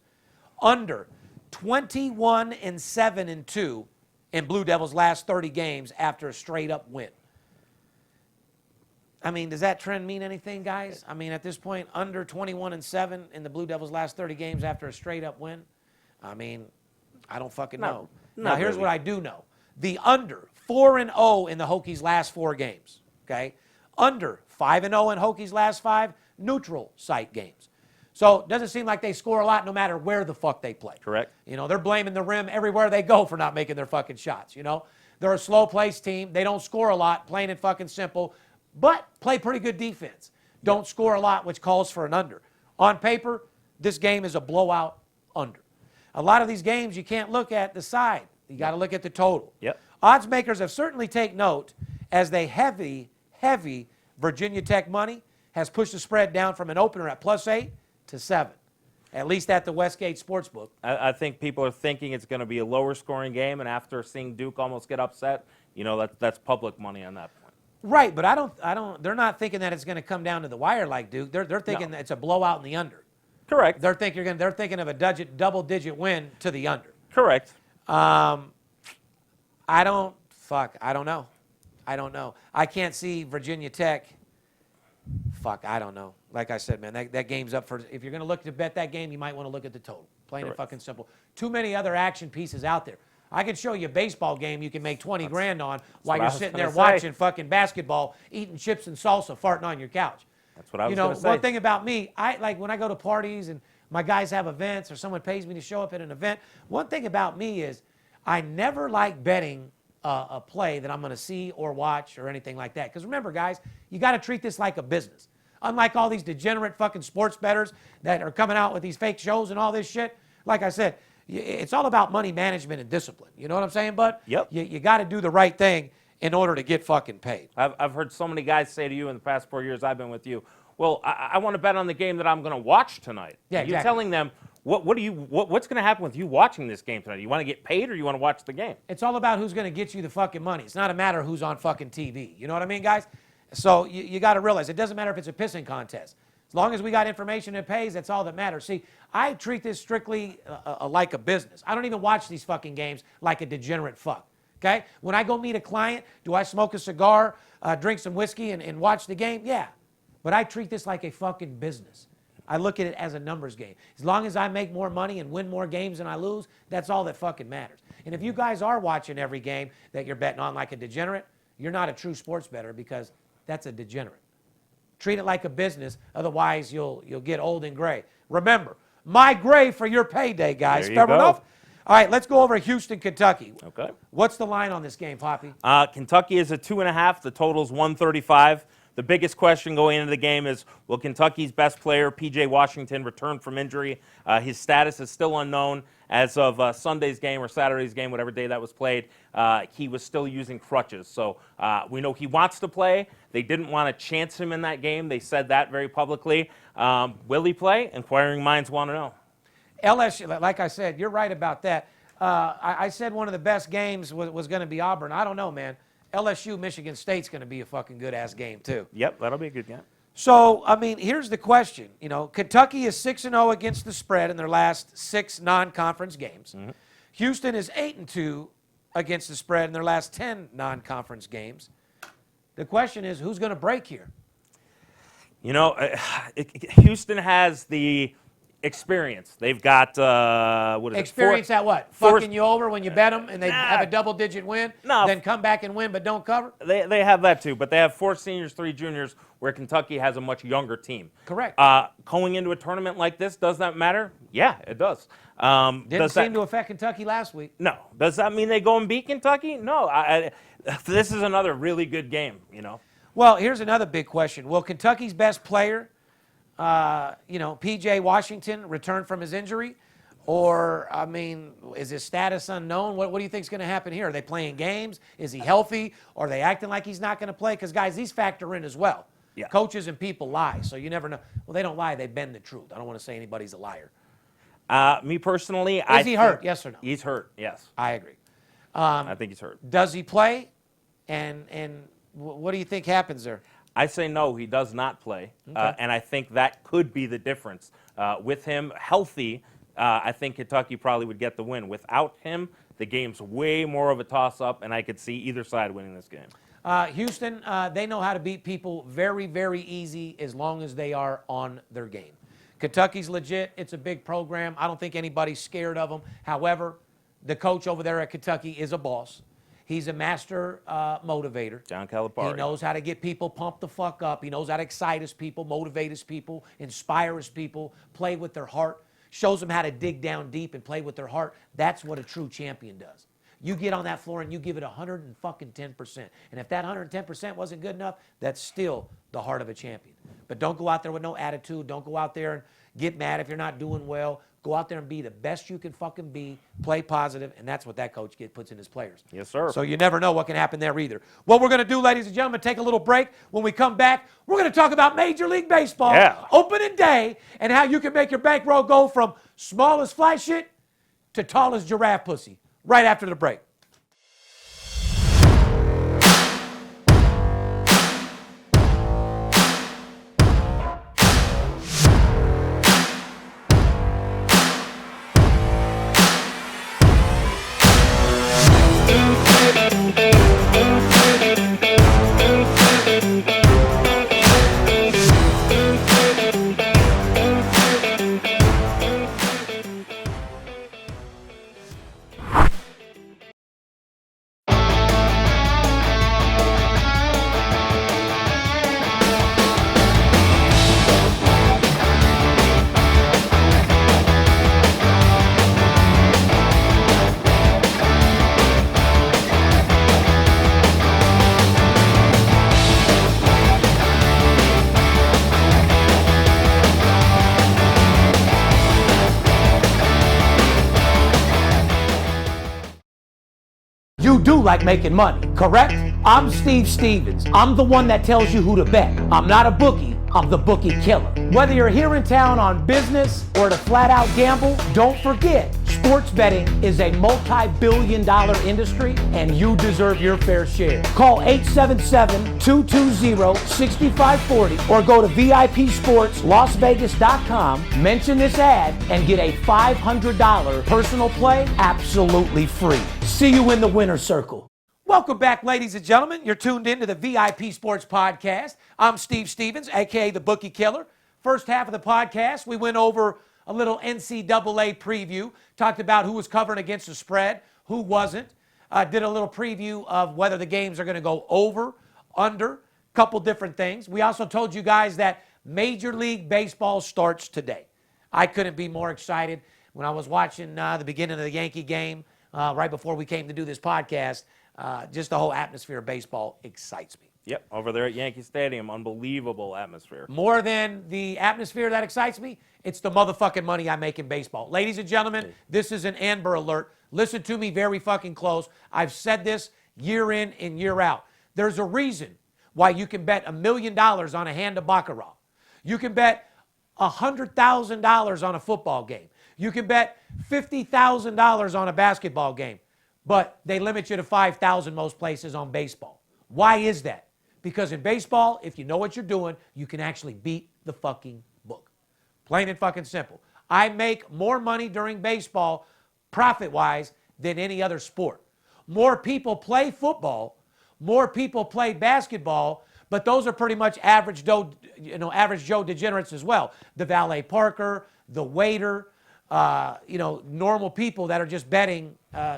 Under, 21-7-2 in Blue Devils' last 30 games after a straight-up win. I mean, does that trend mean anything, guys? I mean, at this point, under 21-7 in the Blue Devils' last 30 games after a straight-up win? I mean, I don't fucking know. Now, here's what I do know. The under, 4-0 in the Hokies' last 4 games, okay? Under, 5-0 in Hokies' last 5 neutral site games. So it doesn't seem like they score a lot no matter where the fuck they play. Correct. You know, they're blaming the rim everywhere they go for not making their fucking shots, you know? They're a slow-place team. They don't score a lot, plain and fucking simple, but play pretty good defense. Don't score a lot, which calls for an under. On paper, this game is a blowout under. A lot of these games, you can't look at the side. You got to look at the total. Yep. Odds makers have certainly taken note as they heavy Virginia Tech money has pushed the spread down from an opener at +8 to 7, at least at the Westgate Sportsbook. I think people are thinking it's going to be a lower scoring game, and after seeing Duke almost get upset, that's public money on that point. Right, but I don't. They're not thinking that it's going to come down to the wire like Duke. They're thinking that it's a blowout in the under. Correct. They're thinking of a double-digit win to the under. Correct. I don't know. I can't see Virginia Tech. I don't know. Like I said, man, that game's up for. If you're going to look to bet that game, you might want to look at the total. Plain and fucking simple. Too many other action pieces out there. I can show you a baseball game you can make 20 grand on while you're sitting there watching fucking basketball, eating chips and salsa, farting on your couch. That's what I was going to say. One thing about me, I like when I go to parties and my guys have events or someone pays me to show up at an event. One thing about me is I never like betting a play that I'm going to see or watch or anything like that. Because remember, guys, you got to treat this like a business. Unlike all these degenerate fucking sports bettors that are coming out with these fake shows and all this shit. Like I said, it's all about money management and discipline. You know what I'm saying, bud? Yep. You got to do the right thing in order to get fucking paid. I've heard so many guys say to you in the past 4 years I've been with you, well, I want to bet on the game that I'm going to watch tonight. Yeah, You're exactly. telling them, what's going to happen with you watching this game tonight? You want to get paid or you want to watch the game? It's all about who's going to get you the fucking money. It's not a matter of who's on fucking TV. You know what I mean, guys? So you got to realize it doesn't matter if it's a pissing contest. As long as we got information that pays, that's all that matters. See, I treat this strictly like a business. I don't even watch these fucking games like a degenerate fuck. Okay? When I go meet a client, do I smoke a cigar, drink some whiskey, and watch the game? Yeah. But I treat this like a fucking business. I look at it as a numbers game. As long as I make more money and win more games than I lose, that's all that fucking matters. And if you guys are watching every game that you're betting on like a degenerate, you're not a true sports bettor because that's a degenerate. Treat it like a business, otherwise you'll get old and gray. Remember, my gray for your payday, guys. There you Fair go. enough? All right, let's go over Houston, Kentucky. Okay. What's the line on this game, Poppy? Kentucky is a 2.5. The total's 135. The biggest question going into the game is, will Kentucky's best player, P.J. Washington, return from injury? His status is still unknown. As of Sunday's game or Saturday's game, whatever day that was played, he was still using crutches. So we know he wants to play. They didn't want to chance him in that game. They said that very publicly. Will he play? Inquiring minds want to know. LSU, like I said, you're right about that. I said one of the best games was going to be Auburn. I don't know, man. LSU, Michigan State's going to be a fucking good-ass game, too. Yep, that'll be a good game. So, I mean, here's the question. Kentucky is 6-0 against the spread in their last 6 non-conference games. Mm-hmm. Houston is 8-2 against the spread in their last 10 non-conference games. The question is, who's going to break here? Houston has the experience. They've got, Experience at what? Fucking you over when you bet them and they have a double-digit win? No. Then come back and win but don't cover? They have that too, but they have 4 seniors, 3 juniors, where Kentucky has a much younger team. Correct. Going into a tournament like this, does that matter? Yeah, it does. Didn't seem to affect Kentucky last week. No. Does that mean they go and beat Kentucky? No. This is another really good game, Well, here's another big question. Will Kentucky's best player, P.J. Washington, return from his injury? Or, I mean, is his status unknown? What do you think is going to happen here? Are they playing games? Is he healthy? Or are they acting like he's not going to play? Because, guys, these factor in as well. Yeah. Coaches and people lie, so you never know. Well, they don't lie. They bend the truth. I don't want to say anybody's a liar. Me personally, Is he hurt? Yes or no? He's hurt, yes. I agree. I think he's hurt. Does he play? And what do you think happens there? I say no, he does not play, Okay. and I think that could be the difference. With him healthy, I think Kentucky probably would get the win. Without him, the game's way more of a toss-up, and I could see either side winning this game. Houston, they know how to beat people very, very easy as long as they are on their game. Kentucky's legit. It's a big program. I don't think anybody's scared of them. However, the coach over there at Kentucky is a boss. He's a master motivator. John Calipari. He knows how to get people pumped the fuck up. He knows how to excite his people, motivate his people, inspire his people, play with their heart, shows them how to dig down deep and play with their heart. That's what a true champion does. You get on that floor and you give it 110%. And if that 110% wasn't good enough, that's still the heart of a champion. But don't go out there with no attitude. Don't go out there and get mad if you're not doing well. Go out there and be the best you can fucking be. Play positive, and that's what that coach puts in his players. Yes, sir. So you never know what can happen there either. What we're going to do, ladies and gentlemen, take a little break. When we come back, we're going to talk about Major League Baseball opening day and how you can make your bankroll go from small as fly shit to tall as giraffe pussy. Right after the break. You do like making money, correct? I'm Steve Stevens. I'm the one that tells you who to bet. I'm not a bookie. I'm the Bookie Killer. Whether you're here in town on business or to flat out gamble, don't forget, sports betting is a multi-billion-dollar industry and you deserve your fair share. Call 877-220-6540 or go to VIPSportsLasVegas.com, mention this ad, and get a $500 personal play absolutely free. See you in the winner's circle. Welcome back, ladies and gentlemen. You're tuned in to the VIP Sports Podcast. I'm Steve Stevens, a.k.a. the Bookie Killer. First half of the podcast, we went over a little NCAA preview, talked about who was covering against the spread, who wasn't, did a little preview of whether the games are going to go over, under, couple different things. We also told you guys that Major League Baseball starts today. I couldn't be more excited. When I was watching the beginning of the Yankee game, right before we came to do this podcast, just the whole atmosphere of baseball excites me. Yep, over there at Yankee Stadium, unbelievable atmosphere. More than the atmosphere that excites me, it's the motherfucking money I make in baseball. Ladies and gentlemen, this is an Amber Alert. Listen to me very fucking close. I've said this year in and year out. There's a reason why you can bet $1 million on a hand of baccarat. You can bet $100,000 on a football game. You can bet $50,000 on a basketball game. But they limit you to $5,000 most places on baseball. Why is that? Because in baseball, if you know what you're doing, you can actually beat the fucking book. Plain and fucking simple. I make more money during baseball, profit-wise, than any other sport. More people play football, more people play basketball, but those are pretty much average Joe degenerates as well. The valet parker, the waiter, normal people that are just betting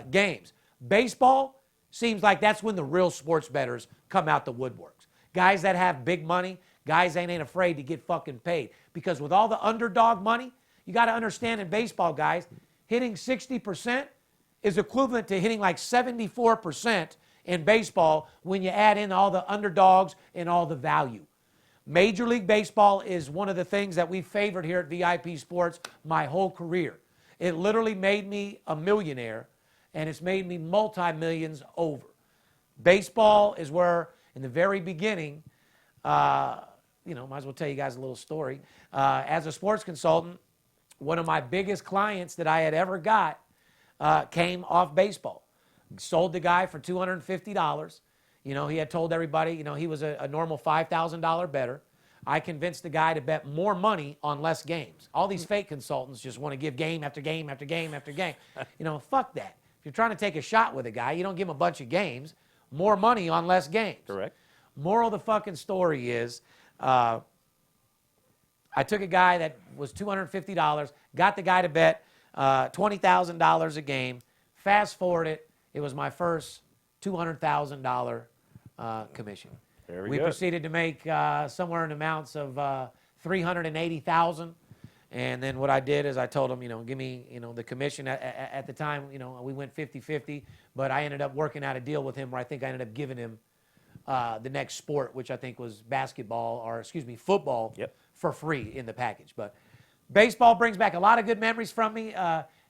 games. Baseball seems like that's when the real sports bettors come out the woodworks. Guys that have big money, guys that ain't afraid to get fucking paid. Because with all the underdog money, you got to understand in baseball, guys, hitting 60% is equivalent to hitting like 74% in baseball when you add in all the underdogs and all the value. Major League Baseball is one of the things that we favored here at VIP Sports my whole career. It literally made me a millionaire, and it's made me multi-millions over. Baseball is where, in the very beginning, might as well tell you guys a little story. As a sports consultant, one of my biggest clients that I had ever got came off baseball. Sold the guy for $250. He had told everybody, he was a normal $5,000 bettor. I convinced the guy to bet more money on less games. All these fake consultants just want to give game after game after game after game. Fuck that. If you're trying to take a shot with a guy, you don't give him a bunch of games. More money on less games. Correct. Moral of the fucking story is I took a guy that was $250, got the guy to bet $20,000 a game. Fast forward it, it was my first $200,000 commission. We proceeded to make somewhere in amounts of $380,000. And then what I did is I told him, give me, the commission. At the time, we went 50-50, but I ended up working out a deal with him where I think I ended up giving him the next sport, which I think was football, for free in the package. But Baseball brings back a lot of good memories from me.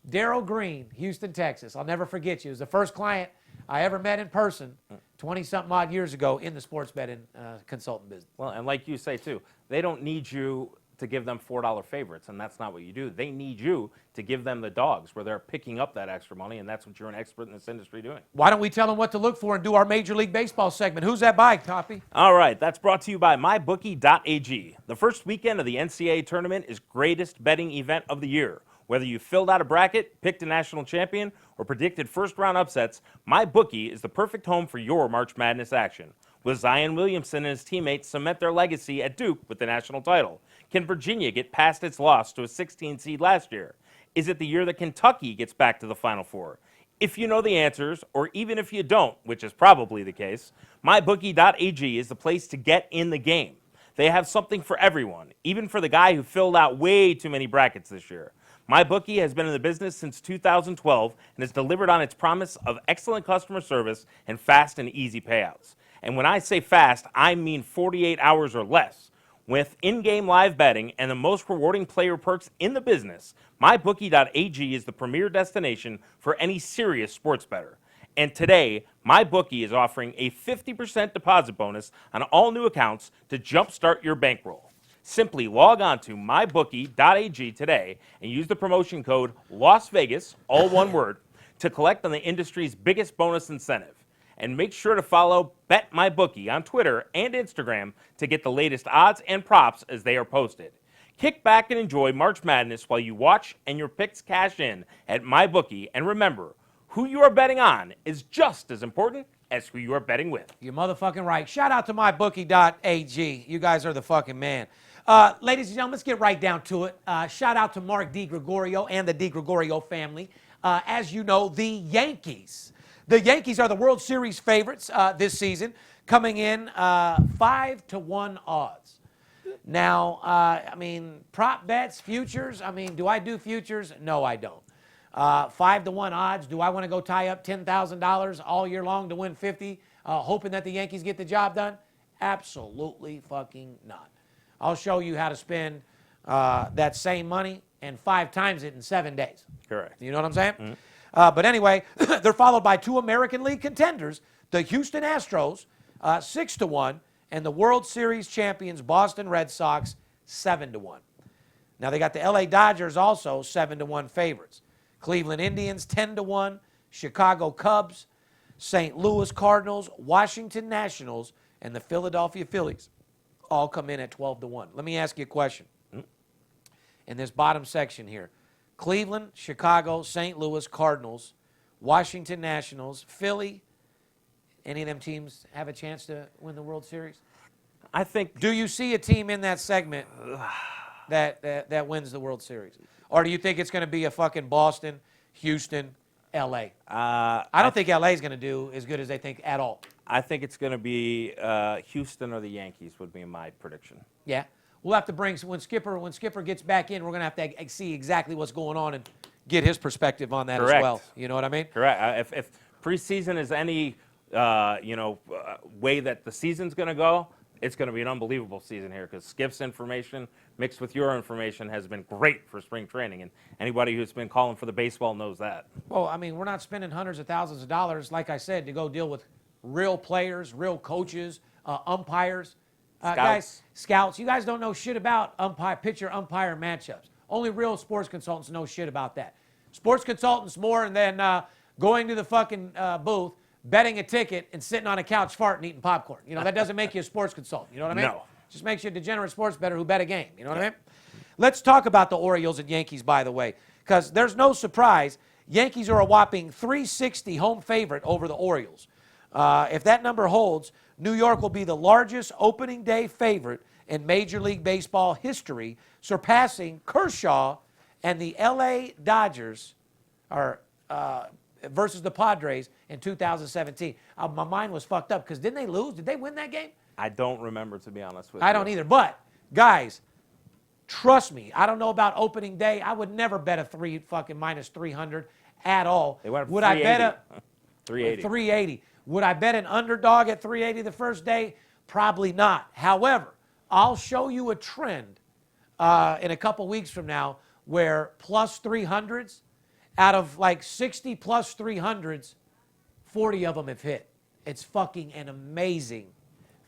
Darryl Green, Houston, Texas. I'll never forget you. He was the first client I ever met in person 20-something odd years ago in the sports betting consultant business. Well, and like you say, too, they don't need you to give them $4 favorites, and that's not what you do. They need you to give them the dogs where they're picking up that extra money, and that's what you're an expert in this industry doing. Why don't we tell them what to look for and do our Major League Baseball segment? Who's that by, Toppy? All right, that's brought to you by MyBookie.ag. The first weekend of the NCAA tournament is greatest betting event of the year. Whether you filled out a bracket, picked a national champion, or predicted first-round upsets, MyBookie is the perfect home for your March Madness action. Will Zion Williamson and his teammates cement their legacy at Duke with the national title? Can Virginia get past its loss to a 16 seed last year? Is it the year that Kentucky gets back to the Final Four? If you know the answers, or even if you don't, which is probably the case, MyBookie.ag is the place to get in the game. They have something for everyone, even for the guy who filled out way too many brackets this year. MyBookie has been in the business since 2012 and has delivered on its promise of excellent customer service and fast and easy payouts. And when I say fast, I mean 48 hours or less. With in-game live betting and the most rewarding player perks in the business, MyBookie.ag is the premier destination for any serious sports bettor. And today, MyBookie is offering a 50% deposit bonus on all new accounts to jumpstart your bankroll. Simply log on to MyBookie.ag today and use the promotion code LASVEGAS, all one word, to collect on the industry's biggest bonus incentive. And make sure to follow BetMyBookie on Twitter and Instagram to get the latest odds and props as they are posted. Kick back and enjoy March Madness while you watch and your picks cash in at MyBookie. And remember, who you are betting on is just as important as who you are betting with. You're motherfucking right. Shout out to MyBookie.ag. You guys are the fucking man. Ladies and gentlemen, let's get right down to it. Shout out to Mark DiGregorio and the DiGregorio family. As you know, the Yankees. The Yankees are the World Series favorites this season, coming in 5-1 odds. Now, I mean, prop bets, futures. I mean, do I do futures? No, I don't. 5-1 odds. Do I want to go tie up $10,000 all year long to win 50, hoping that the Yankees get the job done? Absolutely fucking not. I'll show you how to spend that same money and 5 times it in 7 days. Correct. You know what I'm saying? Mm-hmm. But anyway, they're followed by 2 American League contenders, the Houston Astros, 6-1, and the World Series champions, Boston Red Sox, 7-1. Now they got the LA Dodgers also 7-1 favorites. Cleveland Indians, 10-1, Chicago Cubs, St. Louis Cardinals, Washington Nationals, and the Philadelphia Phillies all come in at 12-1. Let me ask you a question. In this bottom section here, Cleveland, Chicago, St. Louis Cardinals, Washington Nationals, Philly, any of them teams have a chance to win the World Series? I think. Do you see a team in that segment that wins the World Series? Or do you think it's going to be a fucking Boston, Houston, L.A.? I don't think L.A. is going to do as good as they think at all. I think it's going to be Houston or the Yankees would be my prediction. Yeah. We'll have to bring, when Skipper gets back in, we're going to have to see exactly what's going on and get his perspective on that Correct. as well. You know what I mean? Correct. If preseason is any way that the season's going to go, it's going to be an unbelievable season here because Skip's information mixed with your information has been great for spring training, and anybody who's been calling for the baseball knows that. Well, I mean, we're not spending hundreds of thousands of dollars, like I said, to go deal with real players, real coaches, umpires. Guys, scouts, you guys don't know shit about pitcher-umpire matchups. Only real sports consultants know shit about that. Sports consultants more than going to the fucking booth, betting a ticket, and sitting on a couch farting and eating popcorn. You know, that doesn't make you a sports consultant. You know what I mean? No. Just makes you a degenerate sports bettor who bet a game. You know what I mean? Let's talk about the Orioles and Yankees, by the way, because there's no surprise. Yankees are a whopping 360 home favorite over the Orioles. If that number holds, New York will be the largest opening day favorite in Major League Baseball history, surpassing Kershaw and the LA Dodgers versus the Padres in 2017. My mind was fucked up because didn't they lose? Did they win that game? I don't remember, to be honest with you. I don't either. But, guys, trust me, I don't know about opening day. I would never bet a minus 300 at all. They went up Would I bet a 380? 380. Would I bet an underdog at 380 the first day? Probably not. However, I'll show you a trend in a couple weeks from now where plus 300s, out of like 60 plus 300s, 40 of them have hit. It's fucking an amazing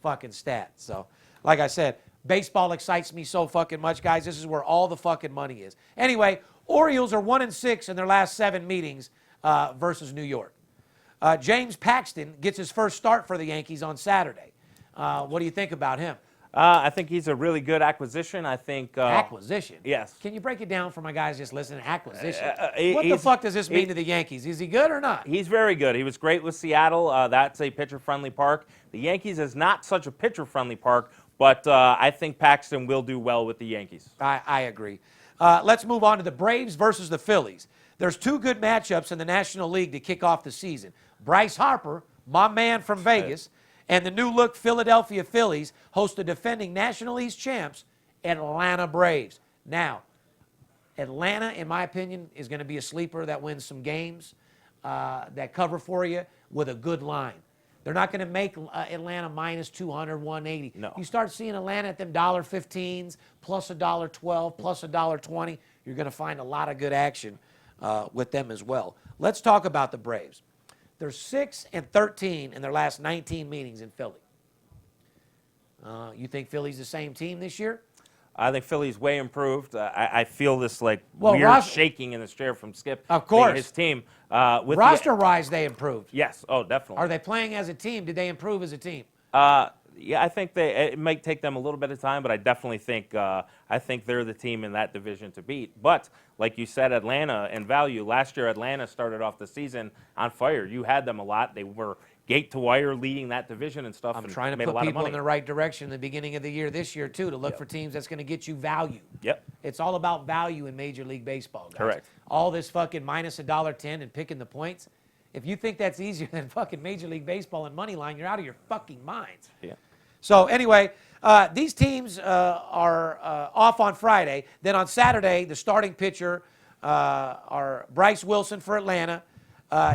fucking stat. So, like I said, baseball excites me so fucking much, guys. This is where all the fucking money is. Anyway, Orioles are 1-6 in their last 7 meetings versus New York. James Paxton gets his first start for the Yankees on Saturday. What do you think about him? I think he's a really good acquisition. I think Acquisition? Yes. Can you break it down for my guys just listening? Acquisition. What the he's- fuck does this mean to the Yankees? Is he good or not? He's very good. He was great with Seattle. That's a pitcher-friendly park. The Yankees is not such a pitcher-friendly park, but I think Paxton will do well with the Yankees. I agree. Let's move on to the Braves versus the Phillies. There's 2 good matchups in the National League to kick off the season. Bryce Harper, my man from Vegas, and the new-look Philadelphia Phillies host the defending National East champs, Atlanta Braves. Now, Atlanta, in my opinion, is going to be a sleeper that wins some games that cover for you with a good line. They're not going to make Atlanta minus 200, 180. No. You start seeing Atlanta at them $1.15s, plus $1.12, plus $1.20, you're going to find a lot of good action with them as well. Let's talk about the Braves. They're 6-13 in their last 19 meetings in Philly. You think Philly's the same team this year? I think Philly's way improved. I feel this weird shaking in this chair from Skip. Of course. His team. Roster-wise, they improved. Yes. Oh, definitely. Are they playing as a team? Did they improve as a team? Yeah, I think it might take them a little bit of time, but I definitely think they're the team in that division to beat. But like you said, Atlanta in value. Last year, Atlanta started off the season on fire. You had them a lot. They were gate to wire leading that division and stuff. I'm trying to put people in the right direction in the beginning of the year this year, too, to look for teams that's going to get you value. Yep. It's all about value in Major League Baseball, guys. Correct. All this fucking minus $1.10 and picking the points. If you think that's easier than fucking Major League Baseball and money line, you're out of your fucking minds. Yeah. So anyway, these teams are off on Friday. Then on Saturday, the starting pitcher are Bryce Wilson for Atlanta,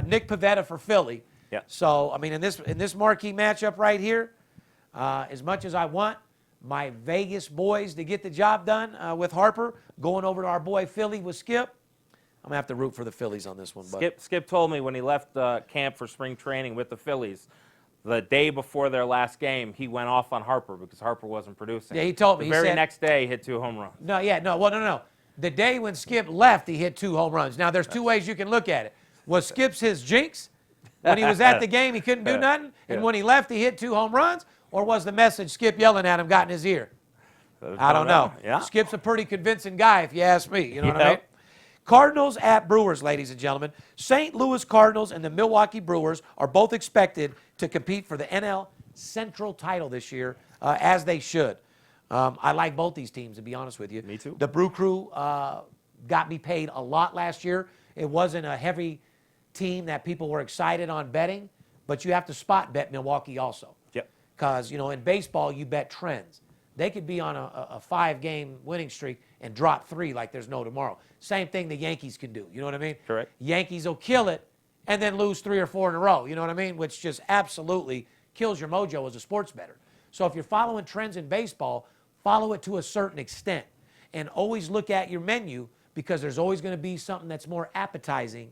Nick Pivetta for Philly. Yeah. So I mean, in this marquee matchup right here, as much as I want my Vegas boys to get the job done with Harper, going over to our boy Philly with Skip, I'm gonna have to root for the Phillies on this one. Skip told me when he left camp for spring training with the Phillies, the day before their last game, he went off on Harper because Harper wasn't producing. Yeah, he told me. The very said, next day, he hit 2 home runs. No. The day when Skip left, he hit 2 home runs. Now, there's 2 ways you can look at it. Was Skip's his jinx? When he was at the game, he couldn't do nothing? And when he left, he hit 2 home runs? Or was the message Skip yelling at him got in his ear? I don't know. Yeah. Skip's a pretty convincing guy, if you ask me. You know what I mean? Cardinals at Brewers, ladies and gentlemen. St. Louis Cardinals and the Milwaukee Brewers are both expected to compete for the NL Central title this year, as they should. I like both these teams, to be honest with you. Me too. The Brew Crew got me paid a lot last year. It wasn't a heavy team that people were excited on betting, but you have to spot bet Milwaukee also. Yep. Because, in baseball, you bet trends. They could be on a 5-game winning streak and drop 3 like there's no tomorrow. Same thing the Yankees can do. You know what I mean? Correct. Yankees will kill it and then lose 3 or 4 in a row. You know what I mean? Which just absolutely kills your mojo as a sports bettor. So if you're following trends in baseball, follow it to a certain extent. And always look at your menu because there's always going to be something that's more appetizing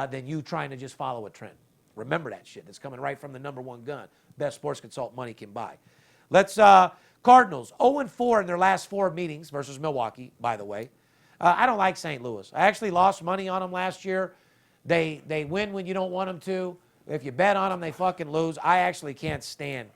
than you trying to just follow a trend. Remember that shit. It's coming right from the #1 gun. Best sports consultant money can buy. Let's Cardinals, 0-4 in their last 4 meetings versus Milwaukee, by the way. I don't like St. Louis. I actually lost money on them last year. They win when you don't want them to. If you bet on them, they fucking lose. I actually can't stand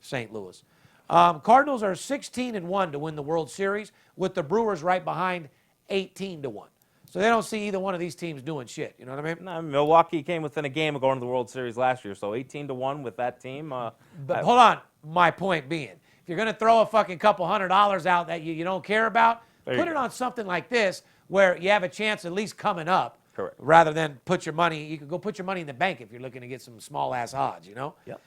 St. Louis. Cardinals are 16-1 to win the World Series, with the Brewers right behind 18-1. So they don't see either one of these teams doing shit. You know what I mean? No, Milwaukee came within a game of going to the World Series last year, so 18-1 with that team. But hold on. My point being, if you're going to throw a fucking couple $100 out that you don't care about, put it on something like this where you have a chance at least coming up. Correct. Rather than put your money, you could go put your money in the bank if you're looking to get some small-ass odds, Yep.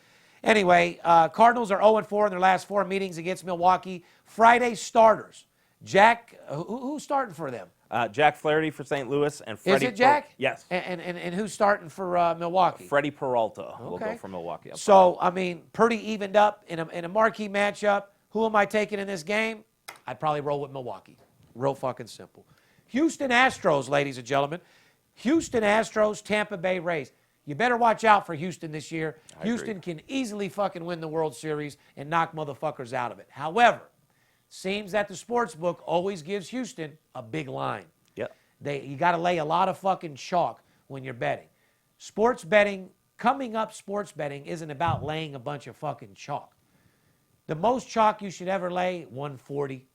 Anyway, Cardinals are 0-4 in their last 4 meetings against Milwaukee. Friday starters. Jack, who's starting for them? Jack Flaherty for St. Louis and Freddie. Is it Jack? Yes. And who's starting for Milwaukee? Freddie Peralta will go for Milwaukee. So, I mean, pretty evened up in a marquee matchup. Who am I taking in this game? I'd probably roll with Milwaukee. Real fucking simple. Houston Astros, ladies and gentlemen. Houston Astros, Tampa Bay Rays. You better watch out for Houston this year. Houston can easily fucking win the World Series and knock motherfuckers out of it. However, seems that the sports book always gives Houston a big line. Yep. You got to lay a lot of fucking chalk when you're betting. Sports betting, coming up sports betting isn't about laying a bunch of fucking chalk. The most chalk you should ever lay, 140,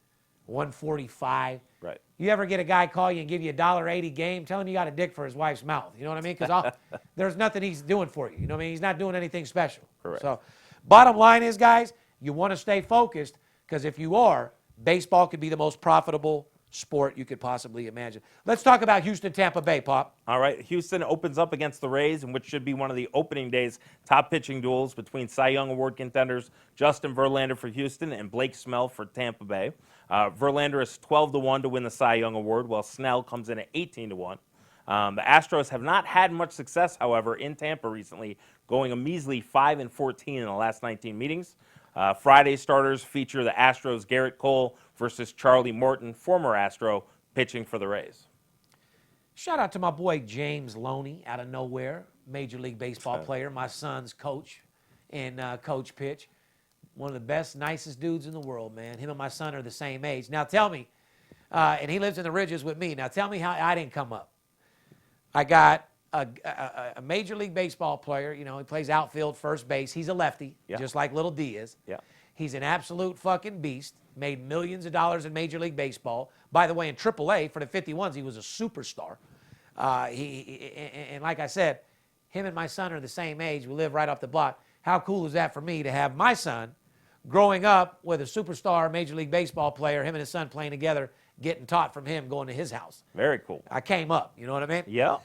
145. Right. You ever get a guy call you and give you $1.80 game, tell him you got a dick for his wife's mouth. You know what I mean? Because there's nothing he's doing for you. You know what I mean? He's not doing anything special. Correct. So bottom line is, guys, you want to stay focused, because if you are, baseball could be the most profitable sport you could possibly imagine. Let's talk about Houston, Tampa Bay, Pop. All right, Houston opens up against the Rays, in which should be one of the opening day's top pitching duels between Cy Young Award contenders Justin Verlander for Houston and Blake Snell for Tampa Bay. Verlander is 12-1 to win the Cy Young Award, while Snell comes in at 18-1. The Astros have not had much success, however, in Tampa recently, going a measly 5-14 in the last 19 meetings. Friday's starters feature the Astros' Garrett Cole versus Charlie Morton, former Astro, pitching for the Rays. Shout out to my boy James Loney, out of nowhere, Major League Baseball player, my son's coach and coach pitch. One of the best, nicest dudes in the world, man. Him and my son are the same age. Now tell me, and he lives in the Ridges with me. Now tell me how I didn't come up. I got a Major League Baseball player. You know, he plays outfield, first base. He's a lefty, just like Little D is. Yeah. He's an absolute fucking beast. Made millions of dollars in Major League Baseball. By the way, in AAA for the 51s, he was a superstar. And like I said, him and my son are the same age. We live right off the block. How cool is that for me to have my son growing up with a superstar Major League Baseball player, him and his son playing together, getting taught from him, going to his house. Very cool. I came up, you know what I mean? Yeah.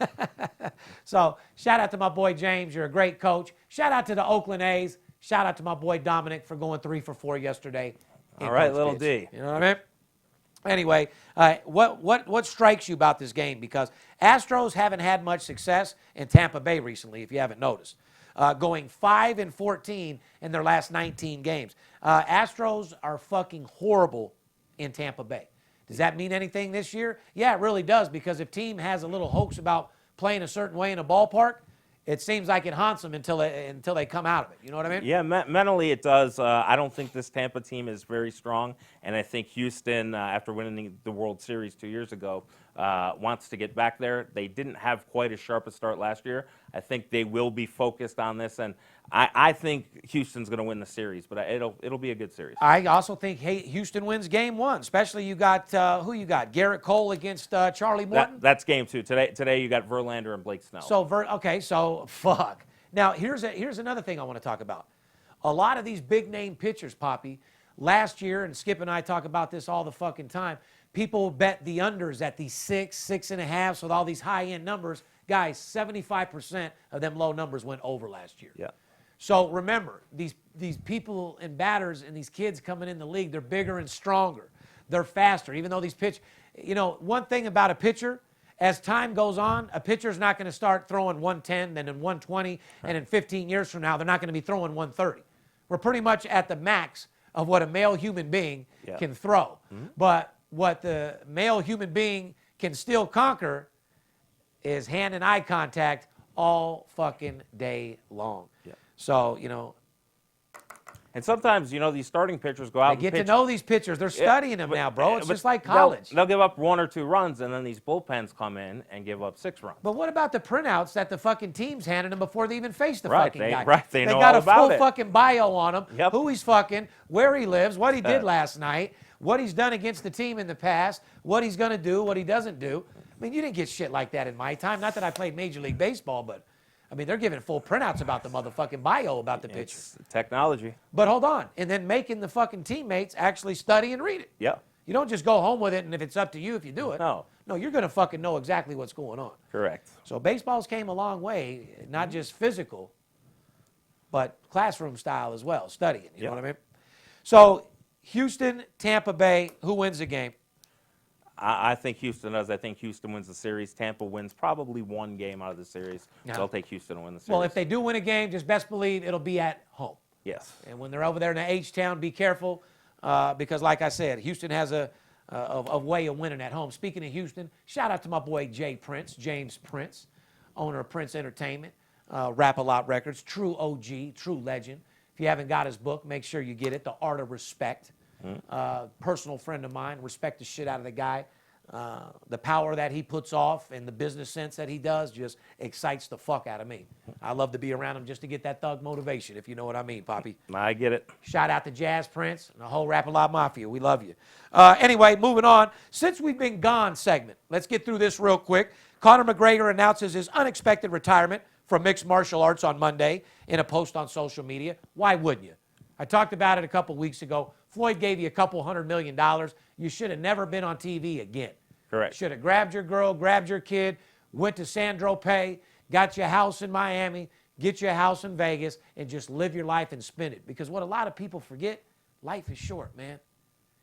So shout out to my boy James. You're a great coach. Shout out to the Oakland A's. Shout out to my boy Dominic for going 3 for 4 yesterday. All right, Coach Little Pitch. D. You know what I mean? Anyway, what strikes you about this game? Because Astros haven't had much success in Tampa Bay recently, if you haven't noticed. Going 5-14 in their last 19 games. Astros are fucking horrible in Tampa Bay. Does that mean anything this year? Yeah, it really does, because if team has a little hoax about playing a certain way in a ballpark, it seems like it haunts them until they come out of it. You know what I mean? Yeah, mentally it does. I don't think this Tampa team is very strong, and I think Houston, after winning the World Series 2 years ago, wants to get back there. They didn't have quite as sharp a start last year. I think they will be focused on this, and I think Houston's going to win the series, but it'll be a good series. I also think Houston wins game 1, especially you got, who you got? Garrett Cole against Charlie Morton? That's game 2. Today you got Verlander and Blake Snell. So fuck. Now, here's another thing I want to talk about. A lot of these big-name pitchers, Poppy, last year, and Skip and I talk about this all the fucking time, people bet the unders at these 6.5 with all these high-end numbers. Guys, 75% of them low numbers went over last year. Yeah. So remember, these people and batters and these kids coming in the league, they're bigger and stronger. They're faster, even though these one thing about a pitcher, as time goes on, a pitcher's not going to start throwing 110, then in 120, and in 15 years from now, they're not going to be throwing 130. We're pretty much at the max of what a male human being can throw. Mm-hmm. But what the male human being can still conquer is hand and eye contact all fucking day long. Yeah. So, and sometimes, these starting pitchers go out and get pitch. to know these pitchers. They're studying them now, bro. It's just like college. They'll give up 1 or 2 runs, and then these bullpens come in and give up 6 runs. But what about the printouts that the fucking team's handed them before they even face the Right, fucking guy? they know got all a about full it. fucking bio on him, Yep. who he's fucking, where he lives, what he did last night, what he's done against the team in the past, what he's going to do, what he doesn't do. I mean, you didn't get shit like that in my time. Not that I played Major League Baseball, but they're giving full printouts about the motherfucking bio about the pitcher. It's technology. But hold on. And then making the fucking teammates actually study and read it. Yeah. You don't just go home with it, and if it's up to you if you do it. No. No, you're going to fucking know exactly what's going on. Correct. So baseball's came a long way, not just physical, but classroom style as well, studying. You know what I mean? So Houston, Tampa Bay, who wins the game? I think Houston does. I think Houston wins the series. Tampa wins probably 1 game out of the series. No. So I'll take Houston to win the series. Well, if they do win a game, just best believe it'll be at home. Yes. And when they're over there in the H-Town, be careful because, like I said, Houston has a of way of winning at home. Speaking of Houston, shout out to my boy James Prince, owner of Prince Entertainment, Rap-A-Lot Records, true OG, true legend. If you haven't got his book, make sure you get it, The Art of Respect. Personal friend of mine, respect the shit out of the guy. The power that he puts off and the business sense that he does just excites the fuck out of me. I love to be around him just to get that thug motivation, if you know what I mean, Poppy. I get it. Shout out to Jazz Prince and the whole Rap-A-Lot Mafia. We love you. Anyway, moving on. Since we've been gone segment, let's get through this real quick. Conor McGregor announces his unexpected retirement from mixed martial arts on Monday in a post on social media. Why wouldn't you? I talked about it a couple weeks ago. Floyd gave you a couple $100 million. You should have never been on TV again. Correct. Should have grabbed your girl, grabbed your kid, went to San Tropez, got your house in Miami, get your house in Vegas, and just live your life and spend it. Because what a lot of people forget, life is short, man.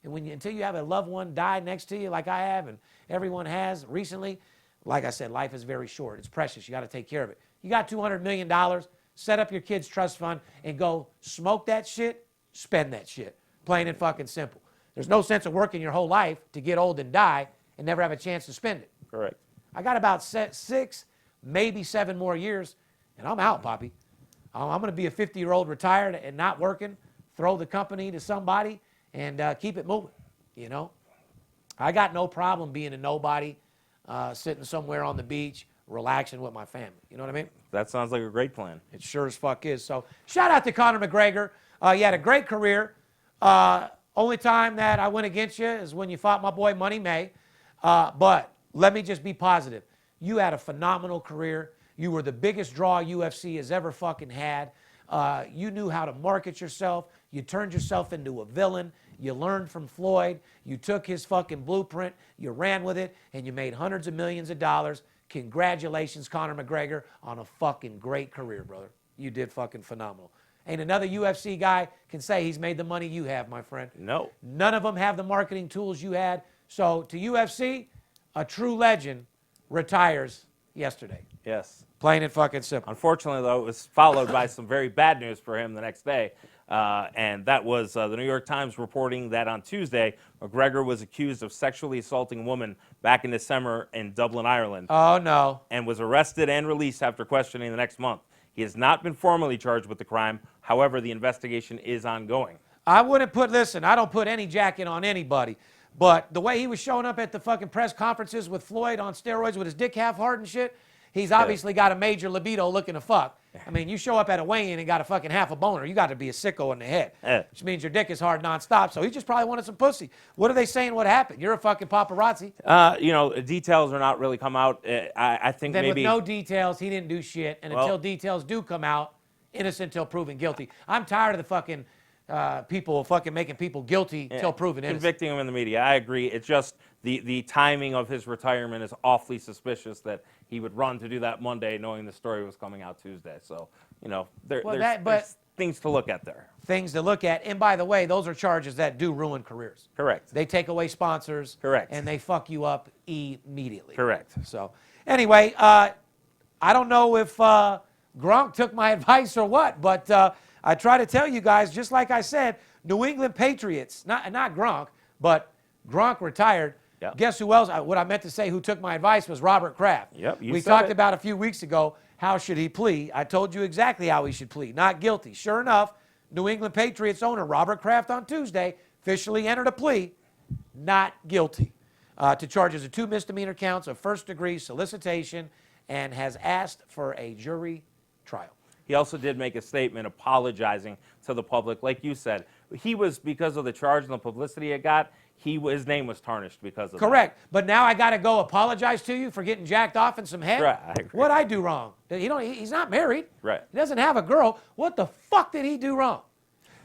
And until you have a loved one die next to you like I have and everyone has recently, like I said, life is very short. It's precious. You got to take care of it. You got $200 million, set up your kid's trust fund and go smoke that shit, spend that shit. Plain and fucking simple. There's no sense of working your whole life to get old and die and never have a chance to spend it. Correct. I got about 6, maybe 7 more years, and I'm out, Poppy. I'm going to be a 50-year-old retired and not working, throw the company to somebody, and keep it moving, you know? I got no problem being a nobody, sitting somewhere on the beach, relaxing with my family. You know what I mean? That sounds like a great plan. It sure as fuck is. So shout out to Conor McGregor. You had a great career. Only time that I went against you is when you fought my boy Money May. But let me just be positive. You had a phenomenal career. You were the biggest draw UFC has ever fucking had. You knew how to market yourself. You turned yourself into a villain. You learned from Floyd. You took his fucking blueprint. You ran with it, and you made hundreds of millions of dollars. Congratulations, Conor McGregor, on a fucking great career, brother. You did fucking phenomenal. Ain't another UFC guy can say he's made the money you have, my friend. No. None of them have the marketing tools you had. So to UFC, a true legend retires yesterday. Yes. Plain and fucking simple. Unfortunately, though, it was followed by some very bad news for him the next day. And that was the New York Times reporting that on Tuesday, McGregor was accused of sexually assaulting a woman back in December in Dublin, Ireland. Oh, no. And was arrested and released after questioning the next month. He has not been formally charged with the crime. However, the investigation is ongoing. I wouldn't listen, I don't put any jacket on anybody. But the way he was showing up at the fucking press conferences with Floyd on steroids with his dick half hard and shit, he's obviously got a major libido looking to fuck. I mean, you show up at a weigh-in and got a fucking half a boner, you got to be a sicko in the head. Which means your dick is hard nonstop. So he just probably wanted some pussy. What are they saying what happened? You're a fucking paparazzi. Details are not really come out. I think then maybe... with no details, he didn't do shit. And until details do come out, innocent till proven guilty. I'm tired of the fucking people fucking making people guilty till proven innocent. Convicting him in the media, I agree. It's just the timing of his retirement is awfully suspicious that he would run to do that Monday knowing the story was coming out Tuesday. So, there's things to look at there. Things to look at. And by the way, those are charges that do ruin careers. Correct. They take away sponsors. Correct. And they fuck you up immediately. Correct. So, anyway, I don't know if Gronk took my advice or what, but I try to tell you guys, just like I said, New England Patriots, not Gronk, but Gronk retired. Yep. Guess who else? What I meant to say who took my advice was Robert Kraft. Yep, we talked about a few weeks ago, how should he plea? I told you exactly how he should plea, not guilty. Sure enough, New England Patriots owner Robert Kraft on Tuesday officially entered a plea, not guilty, to charges of 2 misdemeanor counts of first-degree solicitation and has asked for a jury trial. He also did make a statement apologizing to the public. Like you said, he was, because of the charge and the publicity it got, his name was tarnished because of Correct. But now I got to go apologize to you for getting jacked off in some head? Right, I agree. What'd I do wrong? He's not married. Right. He doesn't have a girl. What the fuck did he do wrong?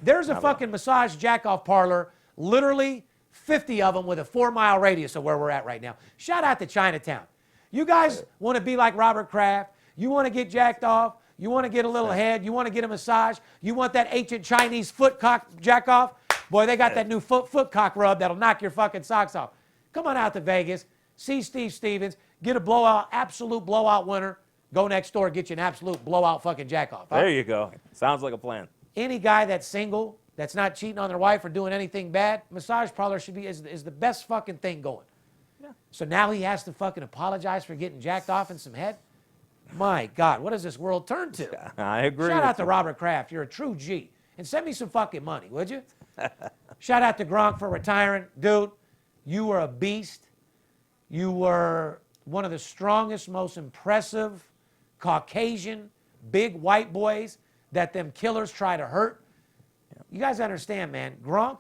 There's a fucking massage jack-off parlor, literally 50 of them with a 4-mile radius of where we're at right now. Shout out to Chinatown. You guys want to be like Robert Kraft. You want to get jacked off. You want to get a little head. You want to get a massage. You want that ancient Chinese foot cock jack off. Boy, they got that new foot cock rub that'll knock your fucking socks off. Come on out to Vegas. See Steve Stevens. Get a blowout, absolute blowout winner. Go next door, get you an absolute blowout fucking jack off. Huh? There you go. Sounds like a plan. Any guy that's single that's not cheating on their wife or doing anything bad, massage parlor is the best fucking thing going. Yeah. So now he has to fucking apologize for getting jacked off in some head? My God, what does this world turn to? I agree. Shout with out to you. Robert Kraft. You're a true G. And send me some fucking money, would you? Shout out to Gronk for retiring. Dude, you were a beast. You were one of the strongest, most impressive Caucasian, big white boys that them killers try to hurt. You guys understand, man. Gronk,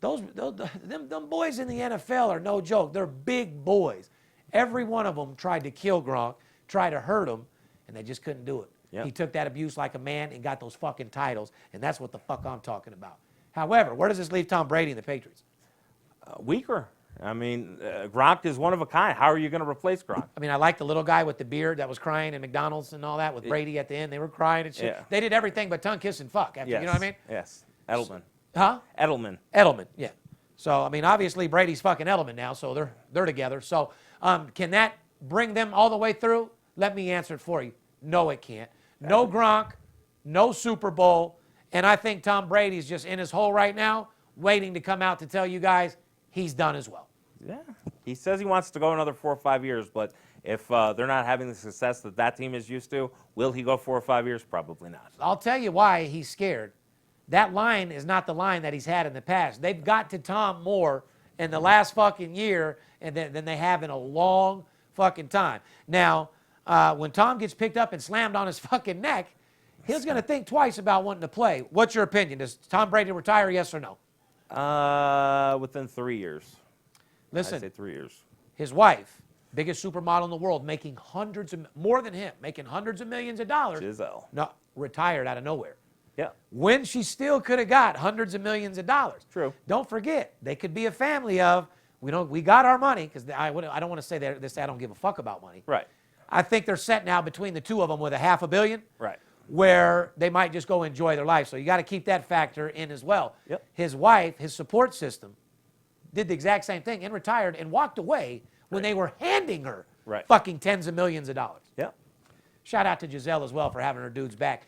them boys in the NFL are no joke. They're big boys. Every one of them tried to kill Gronk, tried to hurt him, and they just couldn't do it. Yep. He took that abuse like a man and got those fucking titles, and that's what the fuck I'm talking about. However, where does this leave Tom Brady and the Patriots? Weaker. I mean, Gronk is one of a kind. How are you going to replace Gronk? I mean, I like the little guy with the beard that was crying in McDonald's and all that with Brady at the end. They were crying and shit. Yeah. They did everything but tongue kiss and fuck. After, Yes. You know what I mean? Yes. Edelman. Huh? Edelman. Yeah. So, I mean, obviously Brady's fucking Edelman now, so they're together. So, can that bring them all the way through? Let me answer it for you. No, it can't. No Gronk, no Super Bowl, and I think Tom Brady's just in his hole right now, waiting to come out to tell you guys he's done as well. Yeah. He says he wants to go another 4 or 5 years, but if they're not having the success that team is used to, will he go 4 or 5 years? Probably not. I'll tell you why he's scared. That line is not the line that he's had in the past. They've got to Tom more in the last fucking year than they have in a long fucking time. Now, when Tom gets picked up and slammed on his fucking neck, he's going to think twice about wanting to play. What's your opinion? Does Tom Brady retire, yes or no? Within 3 years. Listen, I'd say 3 years. his wife, biggest supermodel in the world, making more than him, making hundreds of millions of dollars. Giselle. No, retired out of nowhere. Yeah. When she still could have got hundreds of millions of dollars. True. Don't forget, they could be a family of, we got our money, because I don't want to say that I don't give a fuck about money. Right. I think they're set now between the two of them with $500 million. Right. Where they might just go enjoy their life. So you got to keep that factor in as well. Yep. His wife, his support system, did the exact same thing and retired and walked away when they were handing her fucking tens of millions of dollars. Yep. Shout out to Giselle as well for having her dudes back.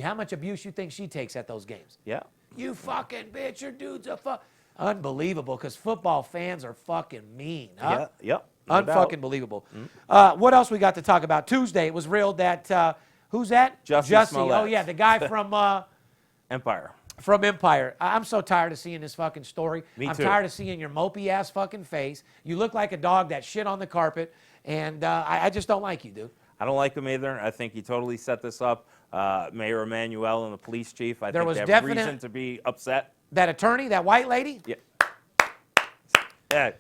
How much abuse you think she takes at those games? Yeah. You fucking bitch, your dude's a fuck. Unbelievable, because football fans are fucking mean, huh? Yeah. Yep. No doubt. Unfucking believable. What else we got to talk about? Tuesday, it was reeled that, who's that? Jussie Oh, Smollett. yeah, the guy from Empire. from Empire. I'm so tired of seeing this fucking story. Me I'm too. tired of seeing your mopey ass fucking face. You look like a dog that shit on the carpet, and I just don't like you, dude. I don't like him either. I think he totally set this up. Mayor Emanuel and the police chief, I think was they have definite- reason to be upset. That attorney, that white lady, Yeah. Yeah.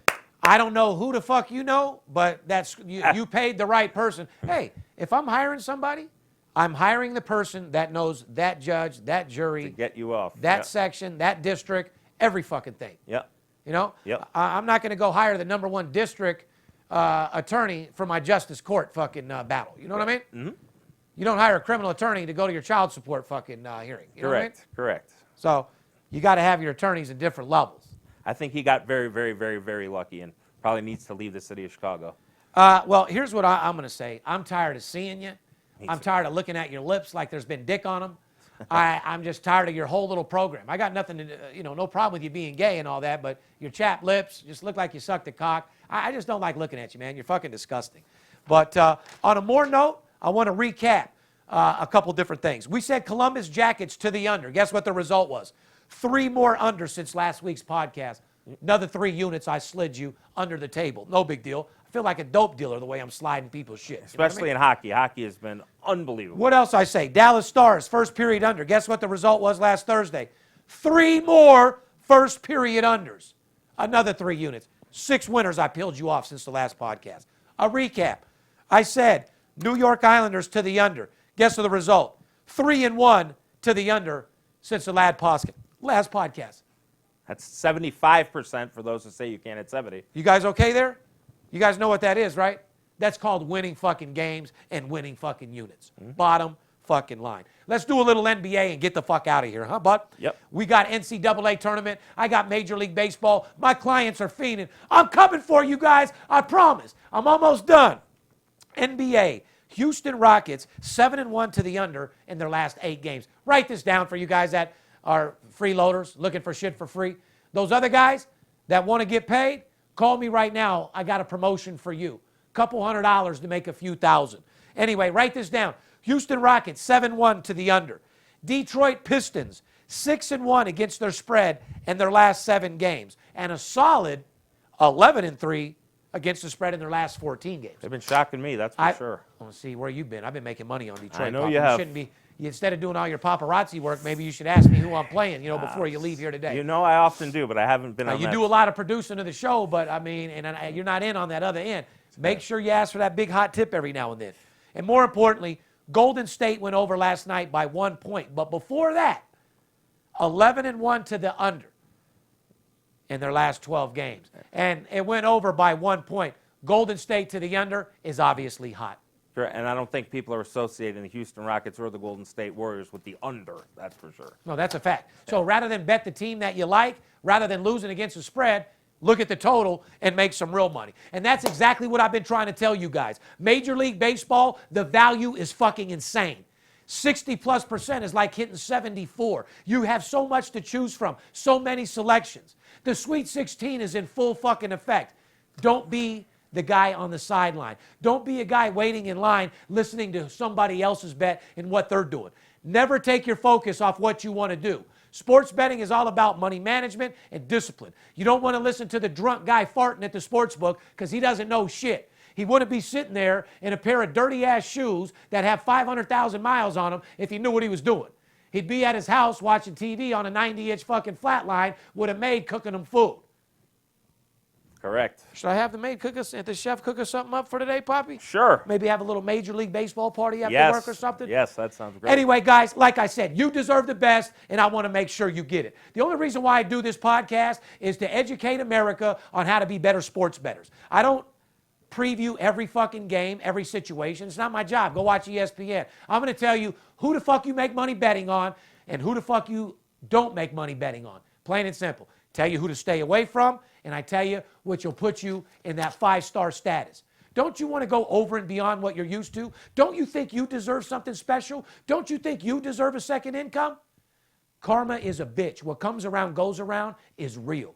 I don't know who the fuck you know, but you paid the right person. Hey, if I'm hiring somebody, I'm hiring the person that knows that judge, that jury, To get you off. that Yeah. section, that district, every fucking thing. Yeah. You know? Yep. I'm not going to go hire the #1 district attorney for my justice court fucking battle. You know what I mean? Mm-hmm. You don't hire a criminal attorney to go to your child support fucking hearing. You know what I mean? Correct. So you got to have your attorneys at different levels. I think he got very, very, very, very lucky and probably needs to leave the city of Chicago. Well, here's what I'm going to say. I'm tired of seeing you. I'm too. tired of looking at your lips like there's been dick on them. I'm just tired of your whole little program. I got nothing to, no problem with you being gay and all that, but your chapped lips just look like you sucked a cock. I just don't like looking at you, man. You're fucking disgusting. But on a more note, I want to recap a couple different things. We said Columbus Jackets to the under. Guess what the result was? 3 more under since last week's podcast. Another 3 units I slid you under the table. No big deal. I feel like a dope dealer the way I'm sliding people's shit. Especially in hockey. Hockey has been unbelievable. What else I say? Dallas Stars, first period under. Guess what the result was last Thursday? 3 more first period unders. Another 3 units. 6 winners I peeled you off since the last podcast. A recap. I said New York Islanders to the under. Guess what the result? 3-1 to the under since the last podcast. That's 75% for those who say you can't hit 70. You guys okay there? You guys know what that is, right? That's called winning fucking games and winning fucking units. Bottom fucking line. Let's do a little NBA and get the fuck out of here, huh, bud? Yep. We got NCAA tournament. I got Major League Baseball. My clients are fiending. I'm coming for you guys. I promise. I'm almost done. NBA. Houston Rockets, 7-1 to the under in their last 8 games. Write this down for you guys that are freeloaders looking for shit for free. Those other guys that want to get paid, call me right now. I got a promotion for you. Couple $100 to make a few thousand. Anyway, write this down. Houston Rockets, 7-1 to the under. Detroit Pistons, 6-1 against their spread in their last 7 games. And a solid 11-3 against the spread in their last 14 games. They've been shocking me, that's for sure. I want to see where you've been. I've been making money on Detroit. I know Papa. you have. Shouldn't be. Instead of doing all your paparazzi work, maybe you should ask me who I'm playing, before you leave here today. You know I often do, but I haven't been on You that. do a lot of producing of the show, but I mean, and you're not in on that other end. Make sure you ask for that big hot tip every now and then. And more importantly, Golden State went over last night by 1 point. But before that, 11-1 to the under in their last 12 games. And it went over by 1 point. Golden State to the under is obviously hot. Sure, and I don't think people are associating the Houston Rockets or the Golden State Warriors with the under, that's for sure. No, that's a fact. So rather than bet the team that you like, rather than losing against the spread, look at the total and make some real money. And that's exactly what I've been trying to tell you guys. Major League Baseball, the value is fucking insane. 60+% is like hitting 74. You have so much to choose from, so many selections. The Sweet 16 is in full fucking effect. Don't be the guy on the sideline. Don't be a guy waiting in line listening to somebody else's bet and what they're doing. Never take your focus off what you want to do. Sports betting is all about money management and discipline. You don't want to listen to the drunk guy farting at the sports book because he doesn't know shit. He wouldn't be sitting there in a pair of dirty-ass shoes that have 500,000 miles on them if he knew what he was doing. He'd be at his house watching TV on a 90-inch fucking flat line with a maid cooking him food. Correct. Should I have the maid cook us, the chef cook us something up for today, Poppy? Sure. Maybe have a little Major League Baseball party after work or something? Yes, that sounds great. Anyway, guys, like I said, you deserve the best, and I want to make sure you get it. The only reason why I do this podcast is to educate America on how to be better sports bettors. I don't preview every fucking game, every situation. It's not my job. Go watch ESPN. I'm going to tell you who the fuck you make money betting on and who the fuck you don't make money betting on. Plain and simple. Tell you who to stay away from, and I tell you which will put you in that 5-star status. Don't you want to go over and beyond what you're used to? Don't you think you deserve something special? Don't you think you deserve a second income? Karma is a bitch. What comes around goes around is real.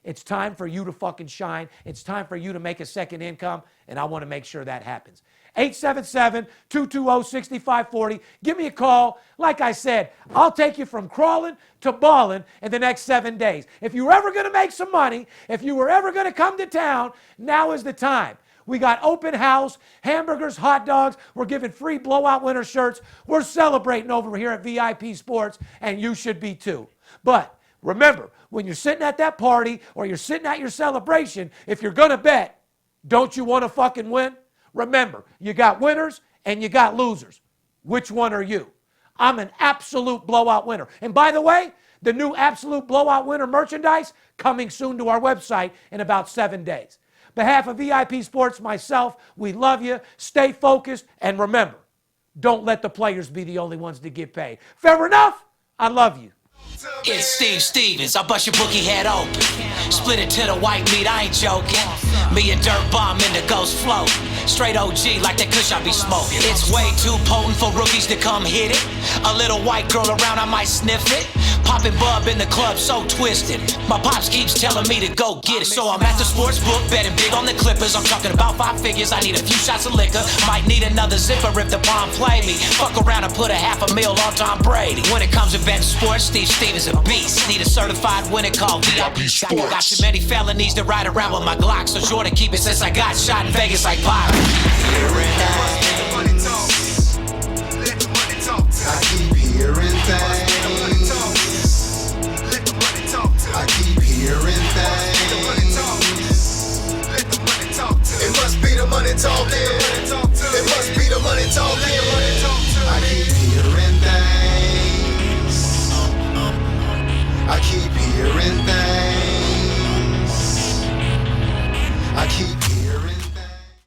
It's time for you to fucking shine. It's time for you to make a second income, and I want to make sure that happens. 877-220-6540. Give me a call. Like I said, I'll take you from crawling to balling in the next 7 days. If you were ever going to make some money, if you were ever going to come to town, now is the time. We got open house, hamburgers, hot dogs. We're giving free blowout winter shirts. We're celebrating over here at VIP Sports, and you should be too. But remember, when you're sitting at that party or you're sitting at your celebration, if you're going to bet, don't you want to fucking win? Remember, you got winners and you got losers. Which one are you? I'm an absolute blowout winner. And by the way, the new absolute blowout winner merchandise coming soon to our website in about 7 days. Behalf of VIP Sports, myself, we love you. Stay focused. And remember, don't let the players be the only ones to get paid. Fair enough? I love you. It's Steve Stevens, I bust your bookie head open. Split it to the white meat, I ain't joking. Me and Dirt Bomb in the ghost float. Straight OG like that kush I be smoking. It's way too potent for rookies to come hit it. A little white girl around, I might sniff it. Poppin' bub in the club, so twisted. My pops keeps telling me to go get it. So I'm at the sports book, betting big on the Clippers. I'm talking about 5 figures, I need a few shots of liquor. Might need another zipper if the bomb play me. Fuck around and put $500,000 on Tom Brady. When it comes to betting sports, Steve Stevens a beast. Need a certified winner called VIP Sports. Got too many felonies to ride around with my Glock, so sure to keep it since I got shot in Vegas like Pirate. I keep hearing things.